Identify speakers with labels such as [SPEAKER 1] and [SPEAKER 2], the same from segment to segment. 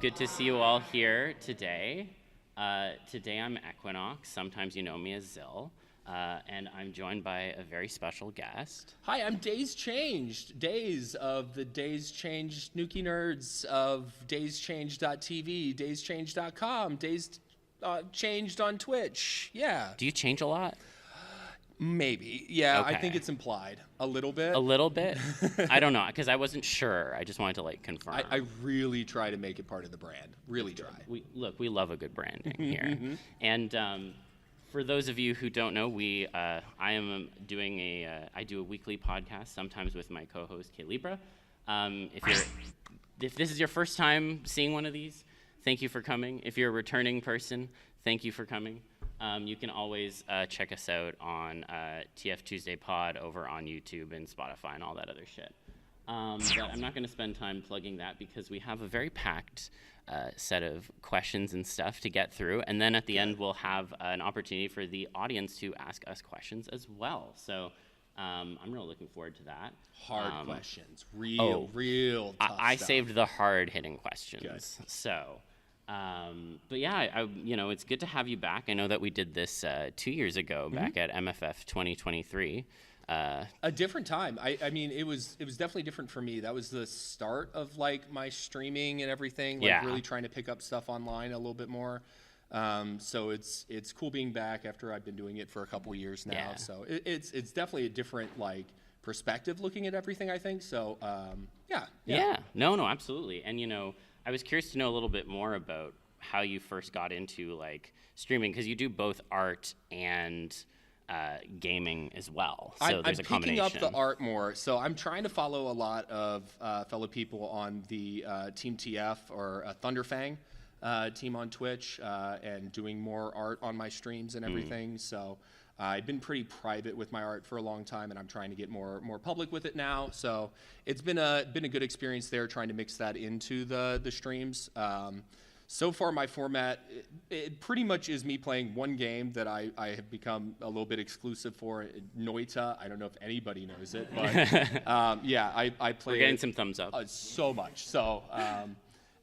[SPEAKER 1] good to see you all here today. Today I'm Equinox. Sometimes you know me as Zil. And I'm joined by a very special guest.
[SPEAKER 2] Hi, I'm Daze Changed. Daze of the Daze Changed Nuki Nerds of DazeChanged.tv, DazeChanged.com, Daze Changed on Twitch. Yeah.
[SPEAKER 1] Do you change a lot?
[SPEAKER 2] Maybe. Yeah,
[SPEAKER 1] Okay.
[SPEAKER 2] I think it's implied. A little bit.
[SPEAKER 1] A little bit? I don't know, because I wasn't sure. I just wanted to confirm.
[SPEAKER 2] I really try to make it part of the brand. Really try.
[SPEAKER 1] We love a good branding here. And for those of you who don't know, I do a weekly podcast, sometimes with my co-host k-libra. If this is your first time seeing one of these, thank you for coming. If you're a returning person, thank you for coming. You can always check us out on TFTuesday Pod over on YouTube and Spotify and all that other shit. But I'm not going to spend time plugging that because we have a very packed set of questions and stuff to get through. And then at the end, we'll have an opportunity for the audience to ask us questions as well. So I'm really looking forward to that.
[SPEAKER 2] Hard questions. Real tough
[SPEAKER 1] I
[SPEAKER 2] stuff.
[SPEAKER 1] saved the hard-hitting questions.
[SPEAKER 2] Good.
[SPEAKER 1] So... but yeah, it's good to have you back. I know that we did this 2 years ago, back at MFF 2023.
[SPEAKER 2] A different time. I mean, it was definitely different for me. That was the start of my streaming and everything. Really trying to pick up stuff online a little bit more. So it's cool being back after I've been doing it for a couple years now.
[SPEAKER 1] Yeah.
[SPEAKER 2] So it's definitely a different perspective looking at everything, I think. So yeah.
[SPEAKER 1] No, absolutely. And I was curious to know a little bit more about how you first got into streaming, because you do both art and gaming as well. So there's a combination.
[SPEAKER 2] I'm picking up the art more. So I'm trying to follow a lot of fellow people on the Team TF or Thunderfang team on Twitch and doing more art on my streams and everything. So I've been pretty private with my art for a long time, and I'm trying to get more public with it now. So it's been a good experience there, trying to mix that into the streams. So far, my format, it pretty much is me playing one game that I have become a little bit exclusive for, Noita. I don't know if anybody knows it, but I play.
[SPEAKER 1] We're getting some thumbs up.
[SPEAKER 2] So much. So.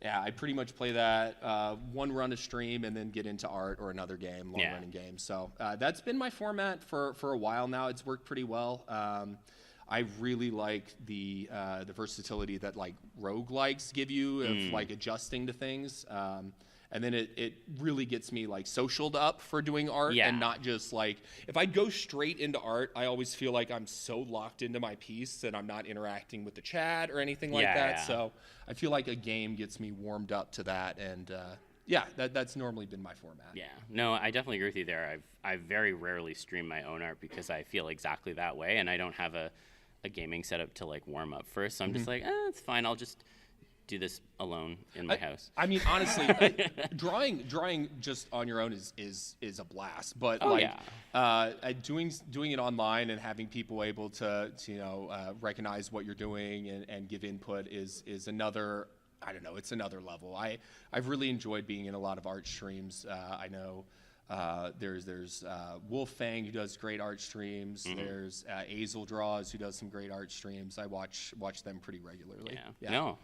[SPEAKER 2] Yeah, I pretty much play that one run a stream and then get into art or another game, long-running game. So that's been my format for a while now. It's worked pretty well. I really like the versatility that roguelikes give you of adjusting to things. And then it really gets me socialed up for doing art and not just if I go straight into art, I always feel like I'm so locked into my piece and I'm not interacting with the chat or anything like that.
[SPEAKER 1] Yeah.
[SPEAKER 2] So I feel like a game gets me warmed up to that, and that's normally been my format.
[SPEAKER 1] Yeah, no, I definitely agree with you there. I very rarely stream my own art because I feel exactly that way, and I don't have a gaming setup to warm up first. So I'm just it's fine. I'll just do this alone in my house.
[SPEAKER 2] I mean, honestly, drawing just on your own is a blast. But doing it online and having people able to recognize what you're doing and give input is another. I don't know. It's another level. I've really enjoyed being in a lot of art streams. I know. There's Wolffang, who does great art streams. There's Azel Draws, who does some great art streams. I watch them pretty regularly.
[SPEAKER 1] Yeah. No.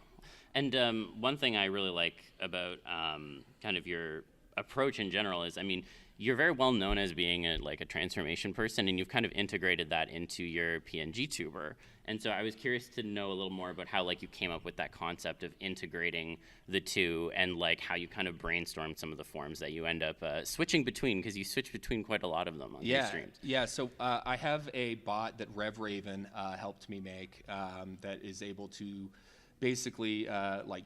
[SPEAKER 1] And one thing I really like about kind of your approach in general is, you're very well known as being a transformation person, and you've kind of integrated that into your PNG tuber. And so I was curious to know a little more about how you came up with that concept of integrating the two, and how you kind of brainstormed some of the forms that you end up switching between, because you switch between quite a lot of them on these streams.
[SPEAKER 2] Yeah, so I have a bot that RevRaven helped me make that is able to basically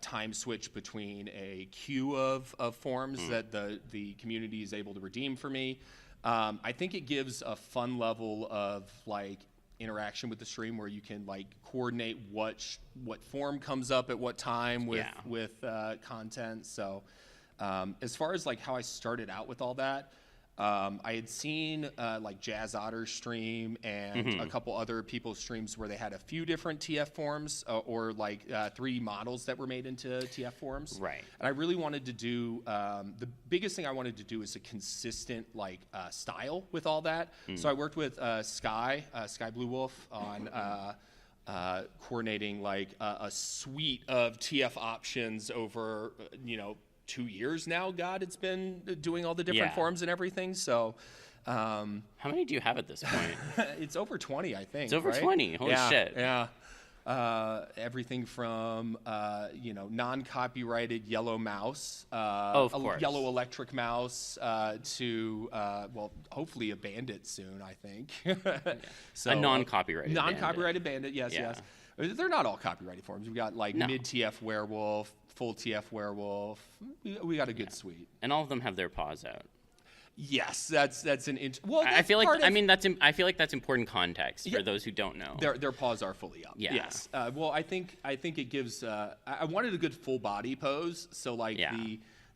[SPEAKER 2] time switch between a queue of forms that the community is able to redeem for me. I think it gives a fun level of interaction with the stream where you can coordinate what form comes up at what time with content. So as far as how I started out with all that, I had seen Jazz Otter's stream and a couple other people's streams where they had a few different TF forms or 3D models that were made into TF forms.
[SPEAKER 1] Right.
[SPEAKER 2] And I really wanted to do, the biggest thing I wanted to do is a consistent style with all that. So I worked with Sky Blue Wolf on coordinating like a suite of TF options over 2 years now. God, it's been doing all the different forms and everything. So
[SPEAKER 1] how many do you have at this point?
[SPEAKER 2] it's over 20, I think.
[SPEAKER 1] It's over
[SPEAKER 2] right?
[SPEAKER 1] 20. Holy shit.
[SPEAKER 2] Yeah. Everything from non-copyrighted yellow mouse,
[SPEAKER 1] of course.
[SPEAKER 2] yellow electric mouse, to hopefully a bandit soon, I think. So
[SPEAKER 1] a non-copyrighted
[SPEAKER 2] bandit. Yes. They're not all copyrighted forms. We've got like mid TF werewolf, full TF werewolf. We got a good suite,
[SPEAKER 1] and all of them have their paws out.
[SPEAKER 2] Yes, that's an well.
[SPEAKER 1] I feel like I feel like that's important context for those who don't know.
[SPEAKER 2] Their paws are fully up.
[SPEAKER 1] Yeah.
[SPEAKER 2] Yes. Well, I think it gives. I wanted a good full body pose, so like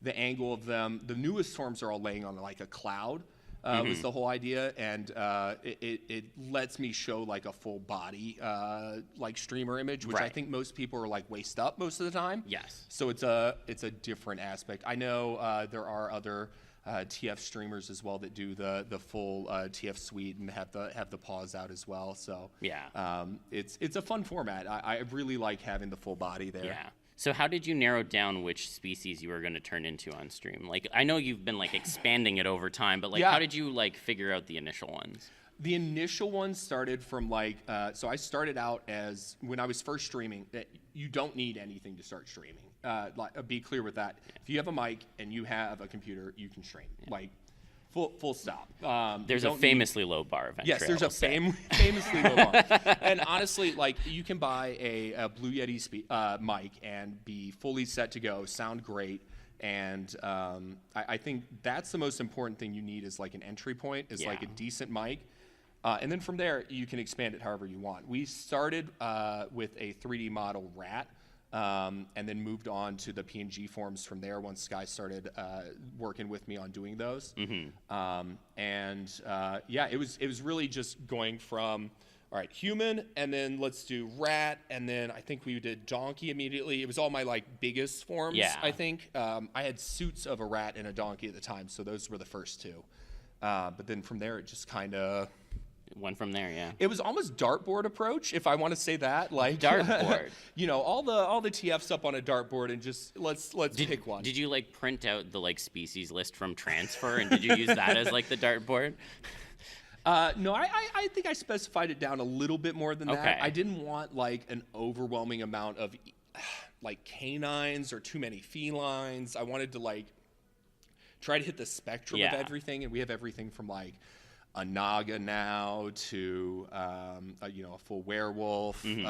[SPEAKER 2] the angle of them. The newest forms are all laying on like a cloud. Was the whole idea, and it lets me show like a full body like streamer image, which I think most people are like waist up most of the time.
[SPEAKER 1] Yes.
[SPEAKER 2] So it's a different aspect. I know there are other TF streamers as well that do the full TF suite and have the paws out as well. So it's a fun format. I really like having the full body there.
[SPEAKER 1] Yeah. So how did you narrow down which species you were going to turn into on stream? Like, I know you've been like expanding it over time, but like, how did you like figure out the initial ones?
[SPEAKER 2] The initial ones started from like, so I started out as, when I was first streaming, that you don't need anything to start streaming. Be clear with that. If you have a mic and you have a computer, you can stream. Like, full stop.
[SPEAKER 1] There's a famously low bar of entry.
[SPEAKER 2] Yes, there's a famously low bar. And honestly, like, you can buy a Blue Yeti mic and be fully set to go, sound great. And I think that's the most important thing you need is like an entry point, is like a decent mic. And then from there, you can expand it however you want. We started with a 3D model rat, and then moved on to the PNG forms from there once Sky started working with me on doing those. It was really just going from, all right, human, and then let's do rat, and then I think we did donkey immediately. It was all my like biggest forms, I think. I had suits of a rat and a donkey at the time, so those were the first two. But then from there, it just kind of
[SPEAKER 1] went from there.
[SPEAKER 2] It was almost dartboard approach, if I want to say that. Like
[SPEAKER 1] dartboard.
[SPEAKER 2] all the TFs up on a dartboard, and just let's pick one.
[SPEAKER 1] Did you like print out the like species list from Transfer, and did you use that as like the dartboard?
[SPEAKER 2] No, I think I specified it down a little bit more than that. I didn't want like an overwhelming amount of like canines or too many felines. I wanted to like try to hit the spectrum of everything, and we have everything from like a naga now to a full werewolf. There's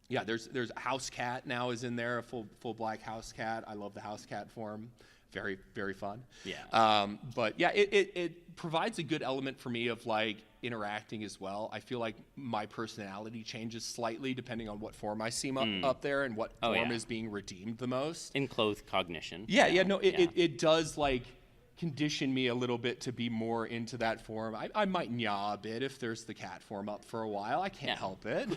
[SPEAKER 2] a house cat now is in there, a full black house cat. I love the house cat form. Very, very fun. But yeah, it provides a good element for me of like interacting as well. I feel like my personality changes slightly depending on what form I see up there and what form is being redeemed the most.
[SPEAKER 1] Enclothed cognition.
[SPEAKER 2] It does like condition me a little bit to be more into that form. I might yaw a bit if there's the cat form up for a while. I can't help it.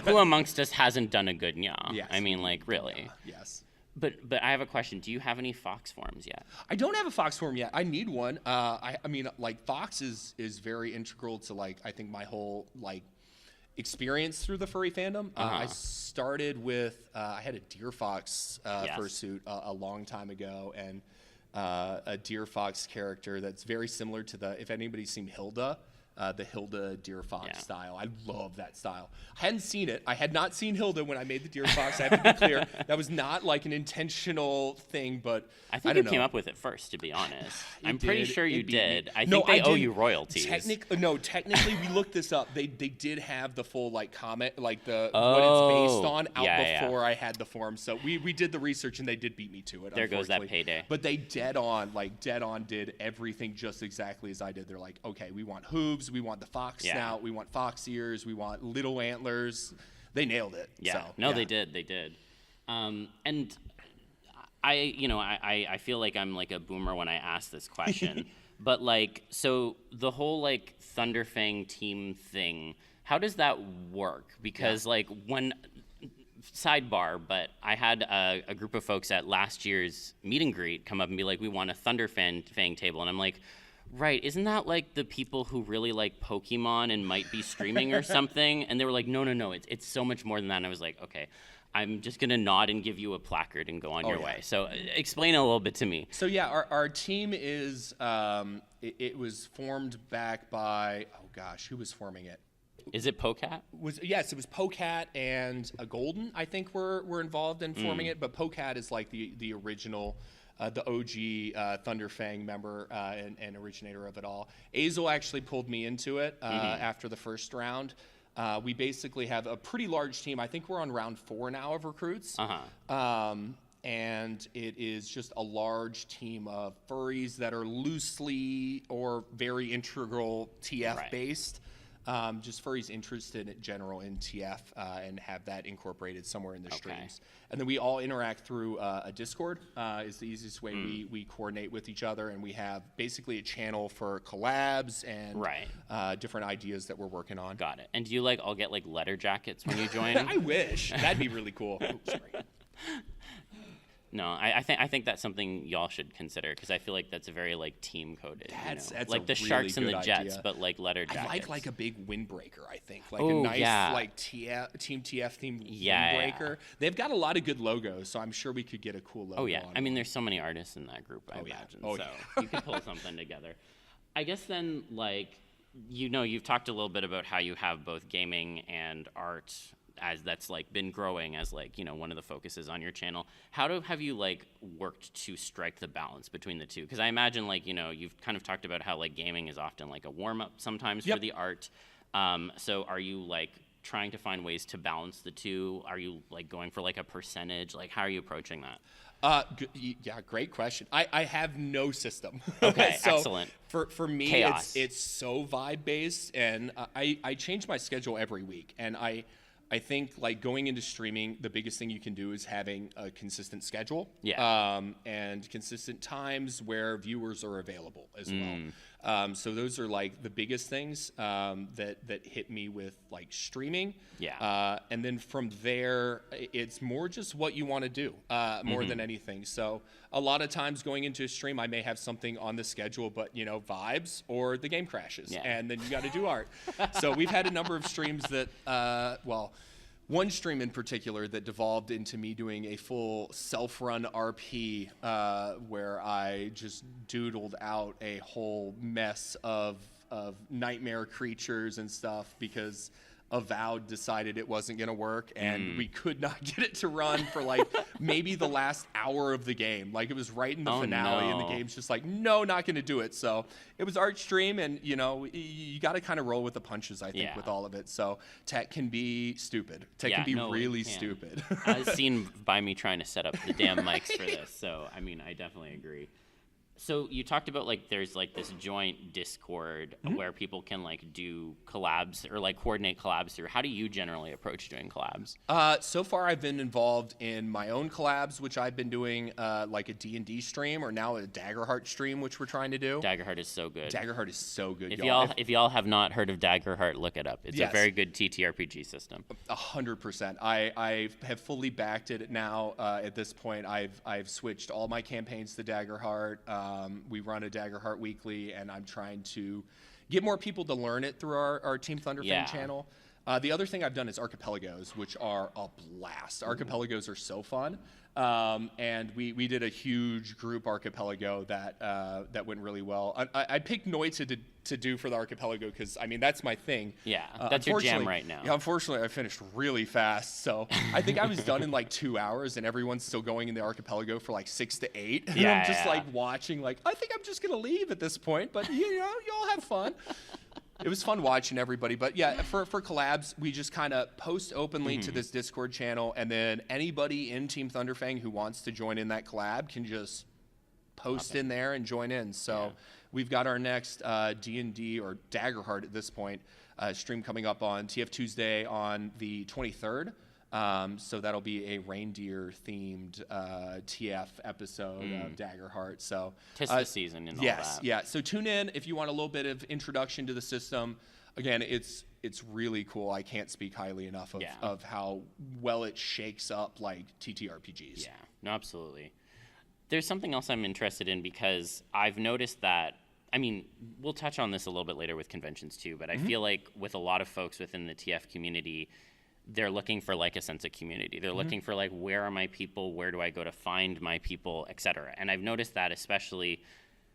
[SPEAKER 1] Who amongst us hasn't done a good yaw?
[SPEAKER 2] Yes.
[SPEAKER 1] I mean, like, really.
[SPEAKER 2] Yes.
[SPEAKER 1] But I have a question. Do you have any fox forms yet?
[SPEAKER 2] I don't have a fox form yet. I need one. I mean, like, fox is very integral to, like, I think my whole, like, experience through the furry fandom. I started with, I had a deer fox fursuit a long time ago, and a deer fox character that's very similar to if anybody's seen Hilda, the Hilda deer fox style. I love that style. I hadn't seen it. I had not seen Hilda when I made the deer fox. I have to be clear. That was not like an intentional thing, but
[SPEAKER 1] I think you came up with it first, to be honest. I'm pretty sure you did. I think they owe you royalties.
[SPEAKER 2] Technically, we looked this up. They did have the full like comment, like what it's based on before I had the form. So we did the research, and they did beat me to it.
[SPEAKER 1] There goes that payday.
[SPEAKER 2] But they dead on did everything just exactly as I did. They're like, okay, we want hooves, we want the fox snout, we want fox ears, we want little antlers. They nailed it.
[SPEAKER 1] They did. And I feel like I'm like a boomer when I ask this question. But like, so the whole like Thunderfang team thing, how does that work? Because like sidebar, but I had a group of folks at last year's meet and greet come up and be like, we want a Thunderfang table. And I'm like, Right. Isn't that like the people who really like Pokemon and might be streaming or something? And they were like, no, it's so much more than that. And I was like, okay, I'm just going to nod and give you a placard and go on your way. So explain a little bit to me.
[SPEAKER 2] So yeah, our team is, it was formed back by, oh gosh, who was forming it?
[SPEAKER 1] Is it Pocat?
[SPEAKER 2] Yes, it was Pocat and a Golden, I think were involved in forming it, but Pocat is like the original, the OG Thunderfang member and originator of it all. Azel actually pulled me into it after the first round. We basically have a pretty large team. I think we're on round 4 now of recruits. And it is just a large team of furries that are loosely or very integral TF based. Just furries interested in general in TF and have that incorporated somewhere in the streams. And then we all interact through a Discord is the easiest way we coordinate with each other. And we have basically a channel for collabs and different ideas that we're working on.
[SPEAKER 1] Got it. And do you like all get like letter jackets when you join?
[SPEAKER 2] I wish. That'd be really cool. Oh, sorry.
[SPEAKER 1] No, I think that's something y'all should consider because I feel like that's a very like team coded.
[SPEAKER 2] That's
[SPEAKER 1] like the
[SPEAKER 2] really
[SPEAKER 1] Sharks and the Jets,
[SPEAKER 2] idea.
[SPEAKER 1] but like letter jackets.
[SPEAKER 2] I like a big windbreaker. I think like a nice like Team TF themed windbreaker. They've got a lot of good logos, so I'm sure we could get a cool logo.
[SPEAKER 1] Oh yeah,
[SPEAKER 2] on
[SPEAKER 1] I mean there's so many artists in that group. I imagine. So you could pull something together. I guess then like you've talked a little bit about how you have both gaming and art as that's like been growing as like one of the focuses on your channel. Have you like worked to strike the balance between the two? Because I imagine like you've kind of talked about how like gaming is often like a warm-up sometimes for the art. So are you like trying to find ways to balance the two? Are you like going for like a percentage? Like how are you approaching that?
[SPEAKER 2] Yeah, great question. I have no system.
[SPEAKER 1] Okay,
[SPEAKER 2] so
[SPEAKER 1] excellent.
[SPEAKER 2] For me,
[SPEAKER 1] Chaos.
[SPEAKER 2] it's so vibe based, and I change my schedule every week, and I think like going into streaming, the biggest thing you can do is having a consistent schedule, and consistent times where viewers are available as well. So those are like the biggest things that hit me with like streaming. And then from there, it's more just what you want to do more than anything. So a lot of times going into a stream, I may have something on the schedule, but vibes or the game crashes, and then you got to do art. So we've had a number of streams that, one stream in particular that devolved into me doing a full self-run RP where I just doodled out a whole mess of nightmare creatures and stuff because Avowed decided it wasn't going to work, and we could not get it to run for like maybe the last hour of the game. Like it was right in the finale, and the game's just like, no, not going to do it. So it was art stream, and you got to kind of roll with the punches, I think, with all of it. So tech can be stupid. Tech can be really stupid.
[SPEAKER 1] As seen by me trying to set up the damn mics for this. So I mean, I definitely agree. So you talked about like there's like this joint Discord where people can like do collabs or like coordinate collabs through. How do you generally approach doing collabs?
[SPEAKER 2] So far I've been involved in my own collabs, which I've been doing like a D&D stream, or now a Daggerheart stream, which we're trying to do.
[SPEAKER 1] Daggerheart is so good.
[SPEAKER 2] Daggerheart is so good.
[SPEAKER 1] If y'all have not heard of Daggerheart, look it up. It's a very good TTRPG system.
[SPEAKER 2] 100%. I have fully backed it now. At this point, I've switched all my campaigns to Daggerheart. We run a Daggerheart weekly, and I'm trying to get more people to learn it through our Team Thunderfang channel. The other thing I've done is Archipelagos, which are a blast. Archipelagos are so fun. And we did a huge group archipelago that went really well. I picked Noi to do for the archipelago because, I mean, that's my thing.
[SPEAKER 1] Yeah, that's your jam right now.
[SPEAKER 2] Yeah, unfortunately, I finished really fast. So I think I was done in like 2 hours, and everyone's still going in the archipelago for like 6 to 8. And I'm just like watching, like, I think I'm just going to leave at this point. But, y'all have fun. It was fun watching everybody. But yeah, for collabs, we just kind of post openly to this Discord channel, and then anybody in Team Thunderfang who wants to join in that collab can just post in there and join in. So we've got our next D&D or Daggerheart at this point stream coming up on TFTuesday on the 23rd. So that'll be a reindeer-themed TF episode of Daggerheart. So
[SPEAKER 1] tis the season and all that.
[SPEAKER 2] Yeah. So tune in if you want a little bit of introduction to the system. Again, it's really cool. I can't speak highly enough of how well it shakes up like TTRPGs.
[SPEAKER 1] Yeah, no, absolutely. There's something else I'm interested in because I've noticed that, I mean, we'll touch on this a little bit later with conventions too, but I feel like with a lot of folks within the TF community, they're looking for like a sense of community. They're looking for like, where are my people? Where do I go to find my people, et cetera. And I've noticed that especially,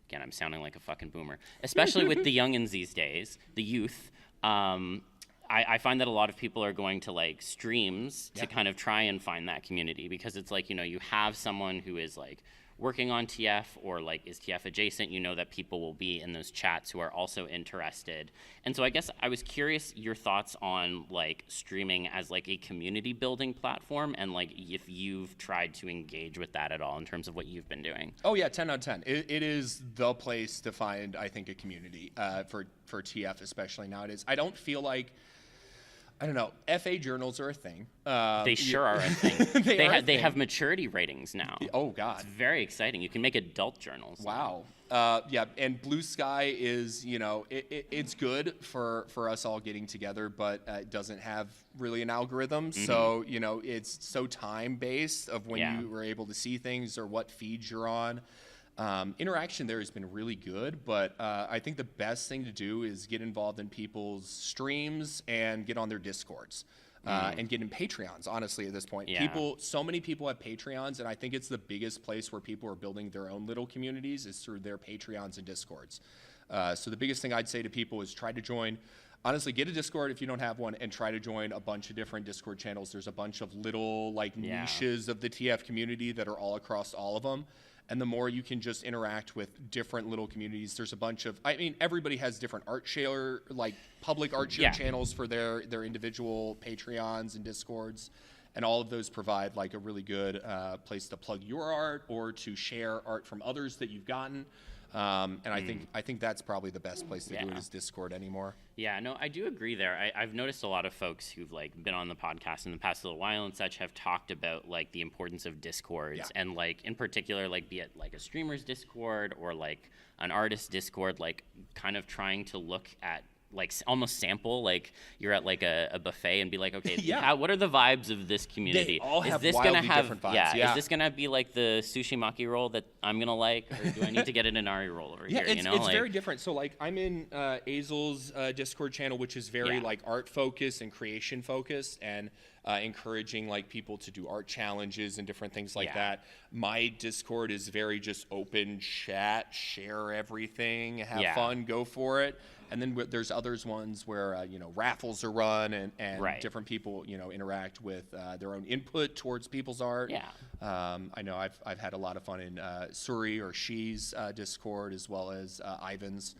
[SPEAKER 1] again, I'm sounding like a fucking boomer, especially with the youngins these days, the youth. I find that a lot of people are going to like streams to kind of try and find that community, because it's like, you know, you have someone who is like working on TF or like is TF adjacent, you know that people will be in those chats who are also interested. And so I guess I was curious your thoughts on like streaming as like a community building platform, and like if you've tried to engage with that at all in terms of what you've been doing.
[SPEAKER 2] Oh yeah, 10 out of 10. It is the place to find, I think, a community for TF, especially nowadays. I don't feel like, I don't know, FA journals are a thing.
[SPEAKER 1] They sure are a thing. They have maturity ratings now.
[SPEAKER 2] Oh, God.
[SPEAKER 1] It's very exciting. You can make adult journals.
[SPEAKER 2] Wow. Yeah, and Blue Sky is, you know, it's good for us all getting together, but it doesn't have really an algorithm. So, you know, it's so time-based of when you were able to see things or what feeds you're on. Interaction there has been really good, but I think the best thing to do is get involved in people's streams and get on their Discords and get in Patreons, honestly, at this point. So many people have Patreons, and I think it's the biggest place where people are building their own little communities is through their Patreons and Discords. So the biggest thing I'd say to people is try to join. Honestly, get a Discord if you don't have one, and try to join a bunch of different Discord channels. There's a bunch of little like niches of the TF community that are all across all of them. And the more you can just interact with different little communities, there's a bunch of, I mean, everybody has different art share, like public art share channels for their individual Patreons and Discords. And all of those provide like a really good place to plug your art or to share art from others that you've gotten. And I think that's probably the best place to do it is Discord anymore.
[SPEAKER 1] Yeah, no, I do agree there. I've noticed a lot of folks who've like been on the podcast in the past little while and such have talked about like the importance of Discords and like in particular, like be it like a streamer's Discord or like an artist's Discord, like kind of trying to look at like almost sample, like you're at like a buffet and be like, okay, what are the vibes of this community?
[SPEAKER 2] They all have wildly different vibes.
[SPEAKER 1] Is this gonna be like the sushi maki roll that I'm gonna like, or do I need to get an inari roll over here?
[SPEAKER 2] You know, it's like, very different. So like I'm in Azel's Discord channel, which is very like art focused and creation focused, and encouraging like people to do art challenges and different things like that. My Discord is very just open chat, share everything, have fun, go for it. And then there's others ones where, you know, raffles are run and different people, you know, interact with their own input towards people's art. I know I've had a lot of fun in Suri or She's Discord as well as Ivan's.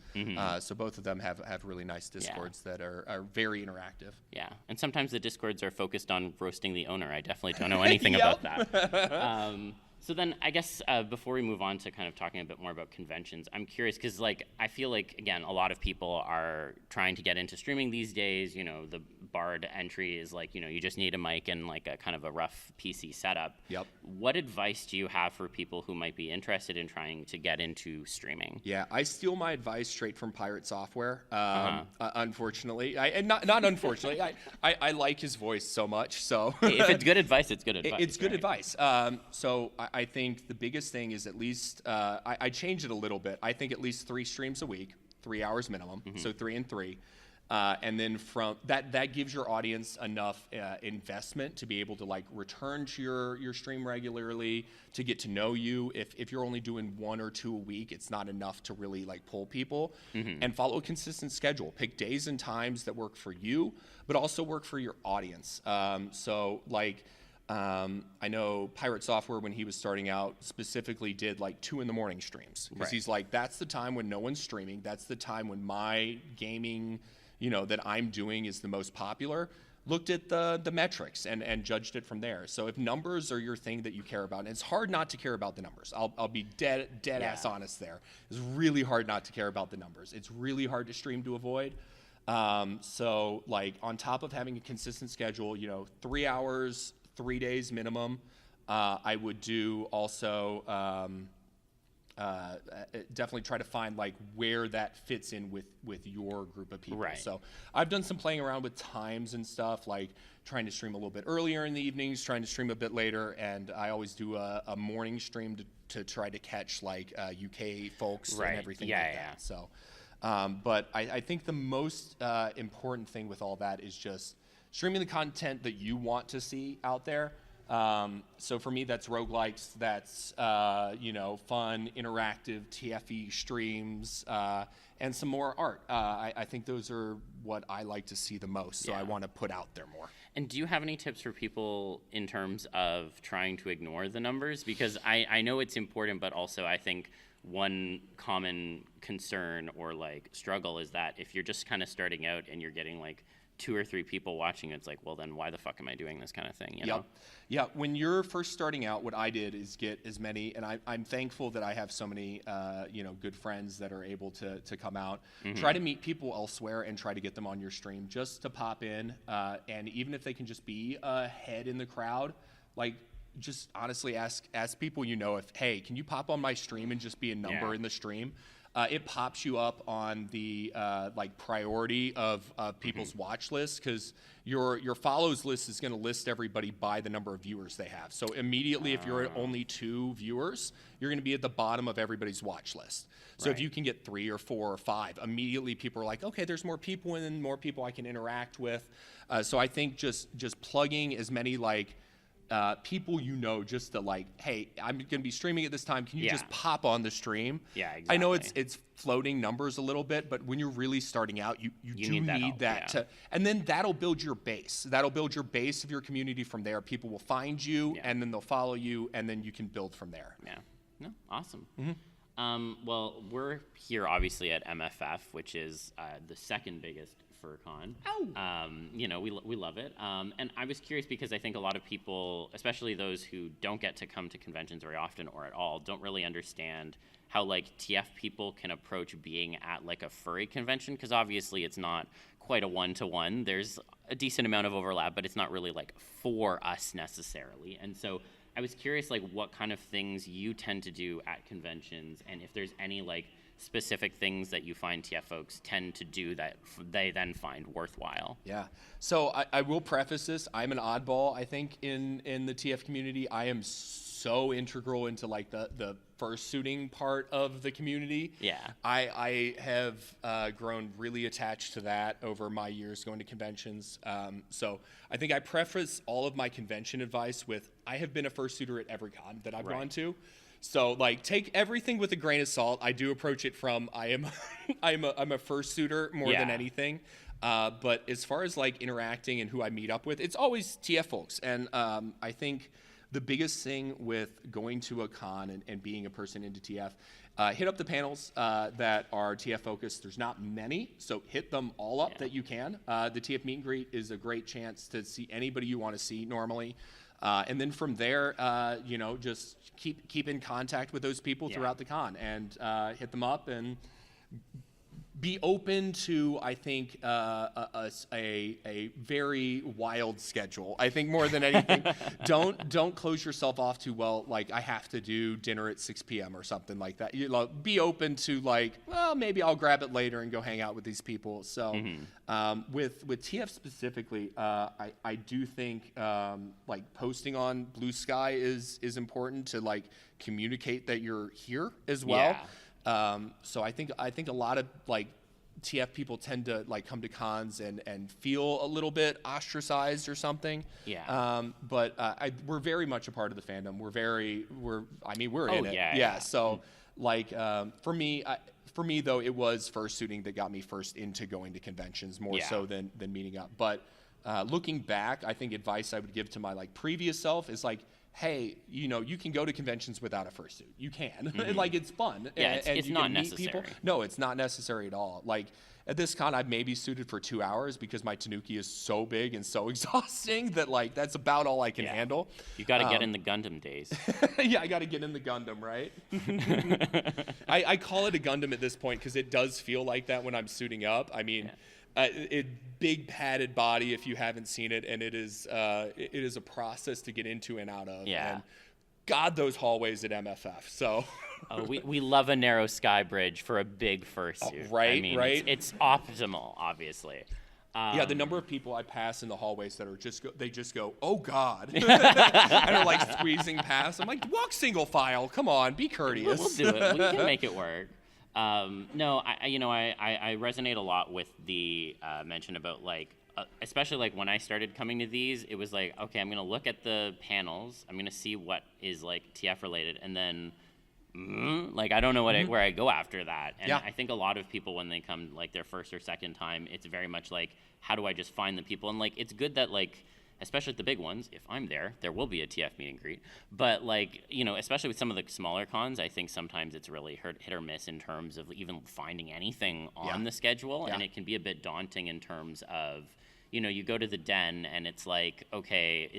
[SPEAKER 2] So both of them have really nice Discords that are very interactive.
[SPEAKER 1] Yeah, and sometimes the Discords are focused on roasting the owner. I definitely don't know anything about that. So then I guess before we move on to kind of talking a bit more about conventions, I'm curious because like I feel like, again, a lot of people are trying to get into streaming these days. You know, the bar to entry is like, you know, you just need a mic and like a kind of a rough PC setup. What advice do you have for people who might be interested in trying to get into streaming?
[SPEAKER 2] Yeah, I steal my advice straight from Pirate Software. Unfortunately, not unfortunately. I like his voice so much. So
[SPEAKER 1] if it's good advice, it's good advice.
[SPEAKER 2] It's good advice. So I think the biggest thing is at least I changed it a little bit. I think at least 3 streams a week, 3 hours minimum. So 3 and 3. And then from that gives your audience enough investment to be able to like return to your stream regularly, to get to know you. If you're only doing 1 or 2 a week, it's not enough to really like pull people. And follow a consistent schedule. Pick days and times that work for you, but also work for your audience. So like I know Pirate Software, when he was starting out, specifically did like 2 a.m. streams because he's like, that's the time when no one's streaming. That's the time when my gaming, you know, that I'm doing is the most popular. Looked at the metrics and judged it from there. So if numbers are your thing that you care about, and it's hard not to care about the numbers. I'll be dead ass honest there. It's really hard not to care about the numbers. It's really hard to stream to avoid. So like on top of having a consistent schedule, you know, 3 hours, 3 days minimum. I would do also definitely try to find like where that fits in with your group of people. So I've done some playing around with times and stuff, like trying to stream a little bit earlier in the evenings, trying to stream a bit later, and I always do a morning stream to try to catch like UK folks
[SPEAKER 1] Right.
[SPEAKER 2] and everything
[SPEAKER 1] Yeah,
[SPEAKER 2] like
[SPEAKER 1] yeah.
[SPEAKER 2] that. So, but I think the most important thing with all that is just streaming the content that you want to see out there. So for me, that's roguelikes, that's, fun, interactive, TFE streams, and some more art. I think those are what I like to see the most, so I want to put out there more.
[SPEAKER 1] And do you have any tips for people in terms of trying to ignore the numbers? Because I know it's important, but also I think one common concern or like struggle is that if you're just kind of starting out and you're getting like 2 or 3 people watching, it's like, well, then why the fuck am I doing this kind of thing, you know?
[SPEAKER 2] Yeah, when you're first starting out, what I did is get as many, and I'm thankful that I have so many, good friends that are able to come out. Try to meet people elsewhere and try to get them on your stream just to pop in, and even if they can just be a head in the crowd, like, just honestly ask people if, hey, can you pop on my stream and just be a number in the stream? It pops you up on the priority of people's watch list, because your follows list is going to list everybody by the number of viewers they have. So immediately, if you're at only 2 viewers, you're going to be at the bottom of everybody's watch list. So if you can get 3 or 4 or 5, immediately people are like, okay, there's more people and more people I can interact with. So I think just plugging as many people just to hey, I'm going to be streaming at this time. Can you just pop on the stream?
[SPEAKER 1] Yeah, exactly.
[SPEAKER 2] I know it's floating numbers a little bit, but when you're really starting out, you do need that to, and then that'll build your base. That'll build your base of your community from there. People will find you, and then they'll follow you, and then you can build from there.
[SPEAKER 1] Yeah. No, awesome. Well, we're here obviously at MFF, which is the second biggest FurCon. We love it. And I was curious because I think a lot of people, especially those who don't get to come to conventions very often or at all, don't really understand how TF people can approach being at a furry convention, because obviously it's not quite a one-to-one. There's a decent amount of overlap, but it's not really for us necessarily. And so I was curious what kind of things you tend to do at conventions, and if there's any specific things that you find TF folks tend to do that they then find worthwhile.
[SPEAKER 2] Yeah. So I will preface this. I'm an oddball, I think, in the TF community. I am so integral into the fursuiting part of the community.
[SPEAKER 1] Yeah.
[SPEAKER 2] I have grown really attached to that over my years going to conventions. So I think I preface all of my convention advice with, I have been a fursuiter at every con that I've gone to. So take everything with a grain of salt. I do approach it from I'm a fursuiter more than anything. But as far as interacting and who I meet up with, it's always TF folks. And I think the biggest thing with going to a con and being a person into TF, hit up the panels that are TF focused. There's not many, so hit them all up that you can. The TF meet and greet is a great chance to see anybody you want to see normally. And then from there, just keep in contact with those people throughout the con and hit them up and be open to, I think, a very wild schedule. I think more than anything, don't close yourself off to, well, I have to do dinner at 6 p.m. or something like that. Be open to well, maybe I'll grab it later and go hang out with these people. So with TF specifically, I do think posting on Blue Sky is important to communicate that you're here as well.
[SPEAKER 1] Yeah.
[SPEAKER 2] So I think a lot of TF people tend to come to cons and feel a little bit ostracized or something.
[SPEAKER 1] Yeah.
[SPEAKER 2] But we're very much a part of the fandom. We're in it.
[SPEAKER 1] Yeah.
[SPEAKER 2] So for me though, it was fursuiting that got me first into going to conventions more so than meeting up. But looking back, I think advice I would give to my previous self is hey, you can go to conventions without a fursuit. You can. It's fun.
[SPEAKER 1] Yeah,
[SPEAKER 2] and
[SPEAKER 1] it's
[SPEAKER 2] you
[SPEAKER 1] not
[SPEAKER 2] can meet
[SPEAKER 1] necessary.
[SPEAKER 2] people. No, it's not necessary at all. At this con, I may be suited for 2 hours because my tanuki is so big and so exhausting that that's about all I can handle.
[SPEAKER 1] You got to get in the Gundam days.
[SPEAKER 2] Yeah, I got to get in the Gundam, right? I call it a Gundam at this point because it does feel like that when I'm suiting up. I mean, big padded body if you haven't seen it, and it is a process to get into and out of.
[SPEAKER 1] Yeah.
[SPEAKER 2] And God, those hallways at MFF. So.
[SPEAKER 1] We love a narrow sky bridge for a big fursuit.
[SPEAKER 2] Right,
[SPEAKER 1] I mean,
[SPEAKER 2] right.
[SPEAKER 1] It's optimal, obviously.
[SPEAKER 2] Yeah, the number of people I pass in the hallways that are they just go, oh God, and are like squeezing past. I'm like, walk single file. Come on, be courteous.
[SPEAKER 1] We'll do it. We can make it work. No, I resonate a lot with the mention about like, especially like when I started coming to these, it was like, okay, I'm gonna look at the panels. I'm gonna see what is like TF related, and then like I don't know where I go after that. And I think a lot of people when they come like their first or second time, it's very much like, how do I just find the people? And like it's good that like, especially at the big ones, if I'm there will be a TF meet and greet. But like, you know, especially with some of the smaller cons, I think sometimes it's really hit or miss in terms of even finding anything on the schedule, and it can be a bit daunting in terms of, you know, you go to the den and it's like, okay,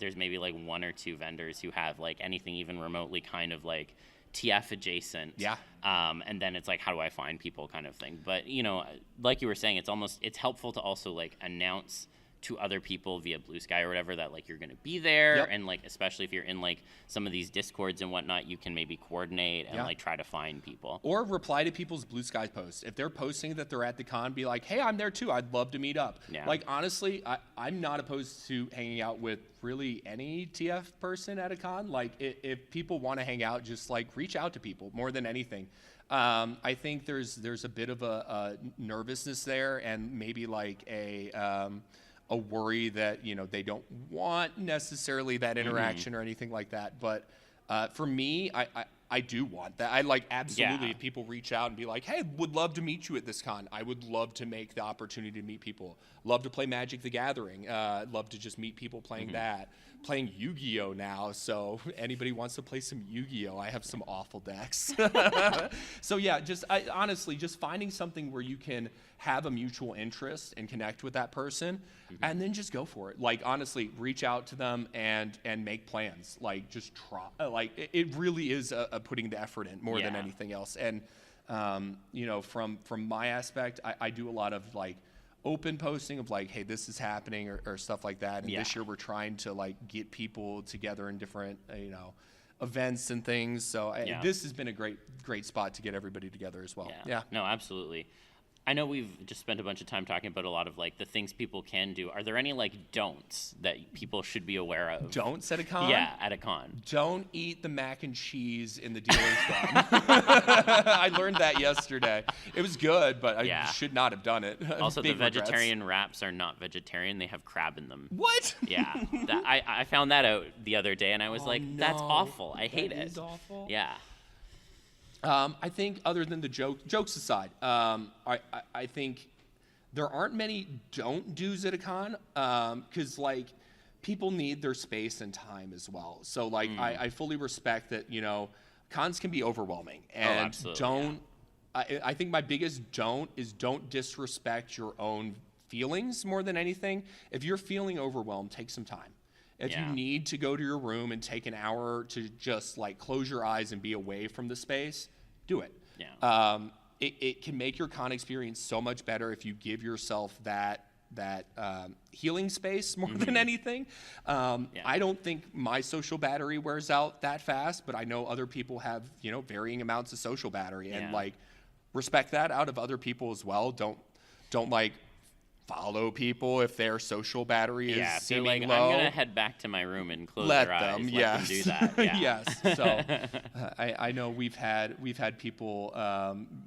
[SPEAKER 1] there's maybe like one or two vendors who have like anything even remotely kind of like TF adjacent. Yeah. And then it's like, how do I find people kind of thing. But, you know, like you were saying, it's helpful to also like announce to other people via Blue Sky or whatever that like you're going to be there. And like, especially if you're in like some of these Discords and whatnot, you can maybe coordinate and like try to find people.
[SPEAKER 2] Or reply to people's Blue Sky posts. If they're posting that they're at the con, be like, hey, I'm there too. I'd love to meet up. Yeah. Like, honestly, I'm not opposed to hanging out with really any TF person at a con. Like, if people want to hang out, just like reach out to people more than anything. I think there's a bit of a nervousness there, and maybe like a worry that, you know, they don't want necessarily that interaction or anything like that. But for me, I do want that. I like absolutely if people reach out and be like, hey, would love to meet you at this con. I would love to make the opportunity to meet people. Love to play Magic the Gathering. Love to just meet people playing that. Playing Yu-Gi-Oh now, so anybody wants to play some Yu-Gi-Oh, I have some awful decks. So yeah, honestly, just finding something where you can have a mutual interest and connect with that person, and then just go for it. Like, honestly, reach out to them and make plans. Like, just try. Like, it really is a putting the effort in more than anything else. And you know, from my aspect, I do a lot of like open posting of like, hey, this is happening or stuff like that. And this year we're trying to like get people together in different, you know, events and things. So this has been a great spot to get everybody together as well. Yeah.
[SPEAKER 1] No, absolutely. I know we've just spent a bunch of time talking about a lot of like the things people can do. Are there any like don'ts that people should be aware of?
[SPEAKER 2] Don'ts at a con?
[SPEAKER 1] Yeah, at a con.
[SPEAKER 2] Don't eat the mac and cheese in the dealer's den. I learned that yesterday. It was good, but I should not have done it.
[SPEAKER 1] Also, the vegetarian wraps are not vegetarian. They have crab in them.
[SPEAKER 2] What?
[SPEAKER 1] Yeah. I found that out the other day, and I was that's awful. I hate it.
[SPEAKER 2] That is awful.
[SPEAKER 1] Yeah.
[SPEAKER 2] I think other than the jokes aside, I think there aren't many don't do's at a con, because like people need their space and time as well. So like I fully respect that, you know, cons can be overwhelming, and I think my biggest don't is don't disrespect your own feelings more than anything. If you're feeling overwhelmed, take some time. If you need to go to your room and take an hour to just like close your eyes and be away from the space, do it. Yeah. It can make your con experience so much better if you give yourself that healing space more than anything. I don't think my social battery wears out that fast, but I know other people have, you know, varying amounts of social battery, and like respect that out of other people as well. Don't like follow people if their social battery is seeming low.
[SPEAKER 1] I'm gonna head back to my room and close their eyes. Let them do that.
[SPEAKER 2] Yes. So I know we've had people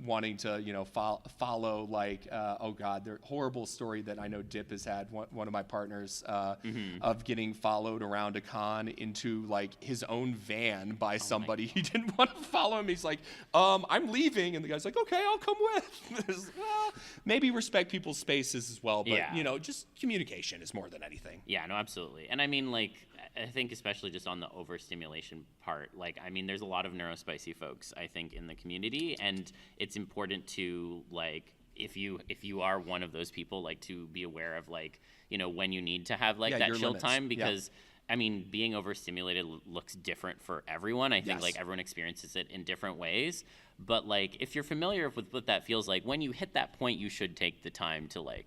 [SPEAKER 2] wanting to, you know, follow like oh God, the horrible story that I know Dip has had, one of my partners, of getting followed around a con into like his own van by somebody. He didn't want to follow him. He's like, I'm leaving, and the guy's like, okay, I'll come with. Well, maybe respect people's spaces as well, but you know, just communication is more than anything.
[SPEAKER 1] Yeah, no, absolutely. And I mean, like, I think especially just on the overstimulation part, like, I mean, there's a lot of neurospicy folks, I think, in the community, and it's important to, like, if you are one of those people, like, to be aware of, like, you know, when you need to have like that chill time, because I mean, being overstimulated looks different for everyone. I think like everyone experiences it in different ways. But like, if you're familiar with what that feels like, when you hit that point, you should take the time to like,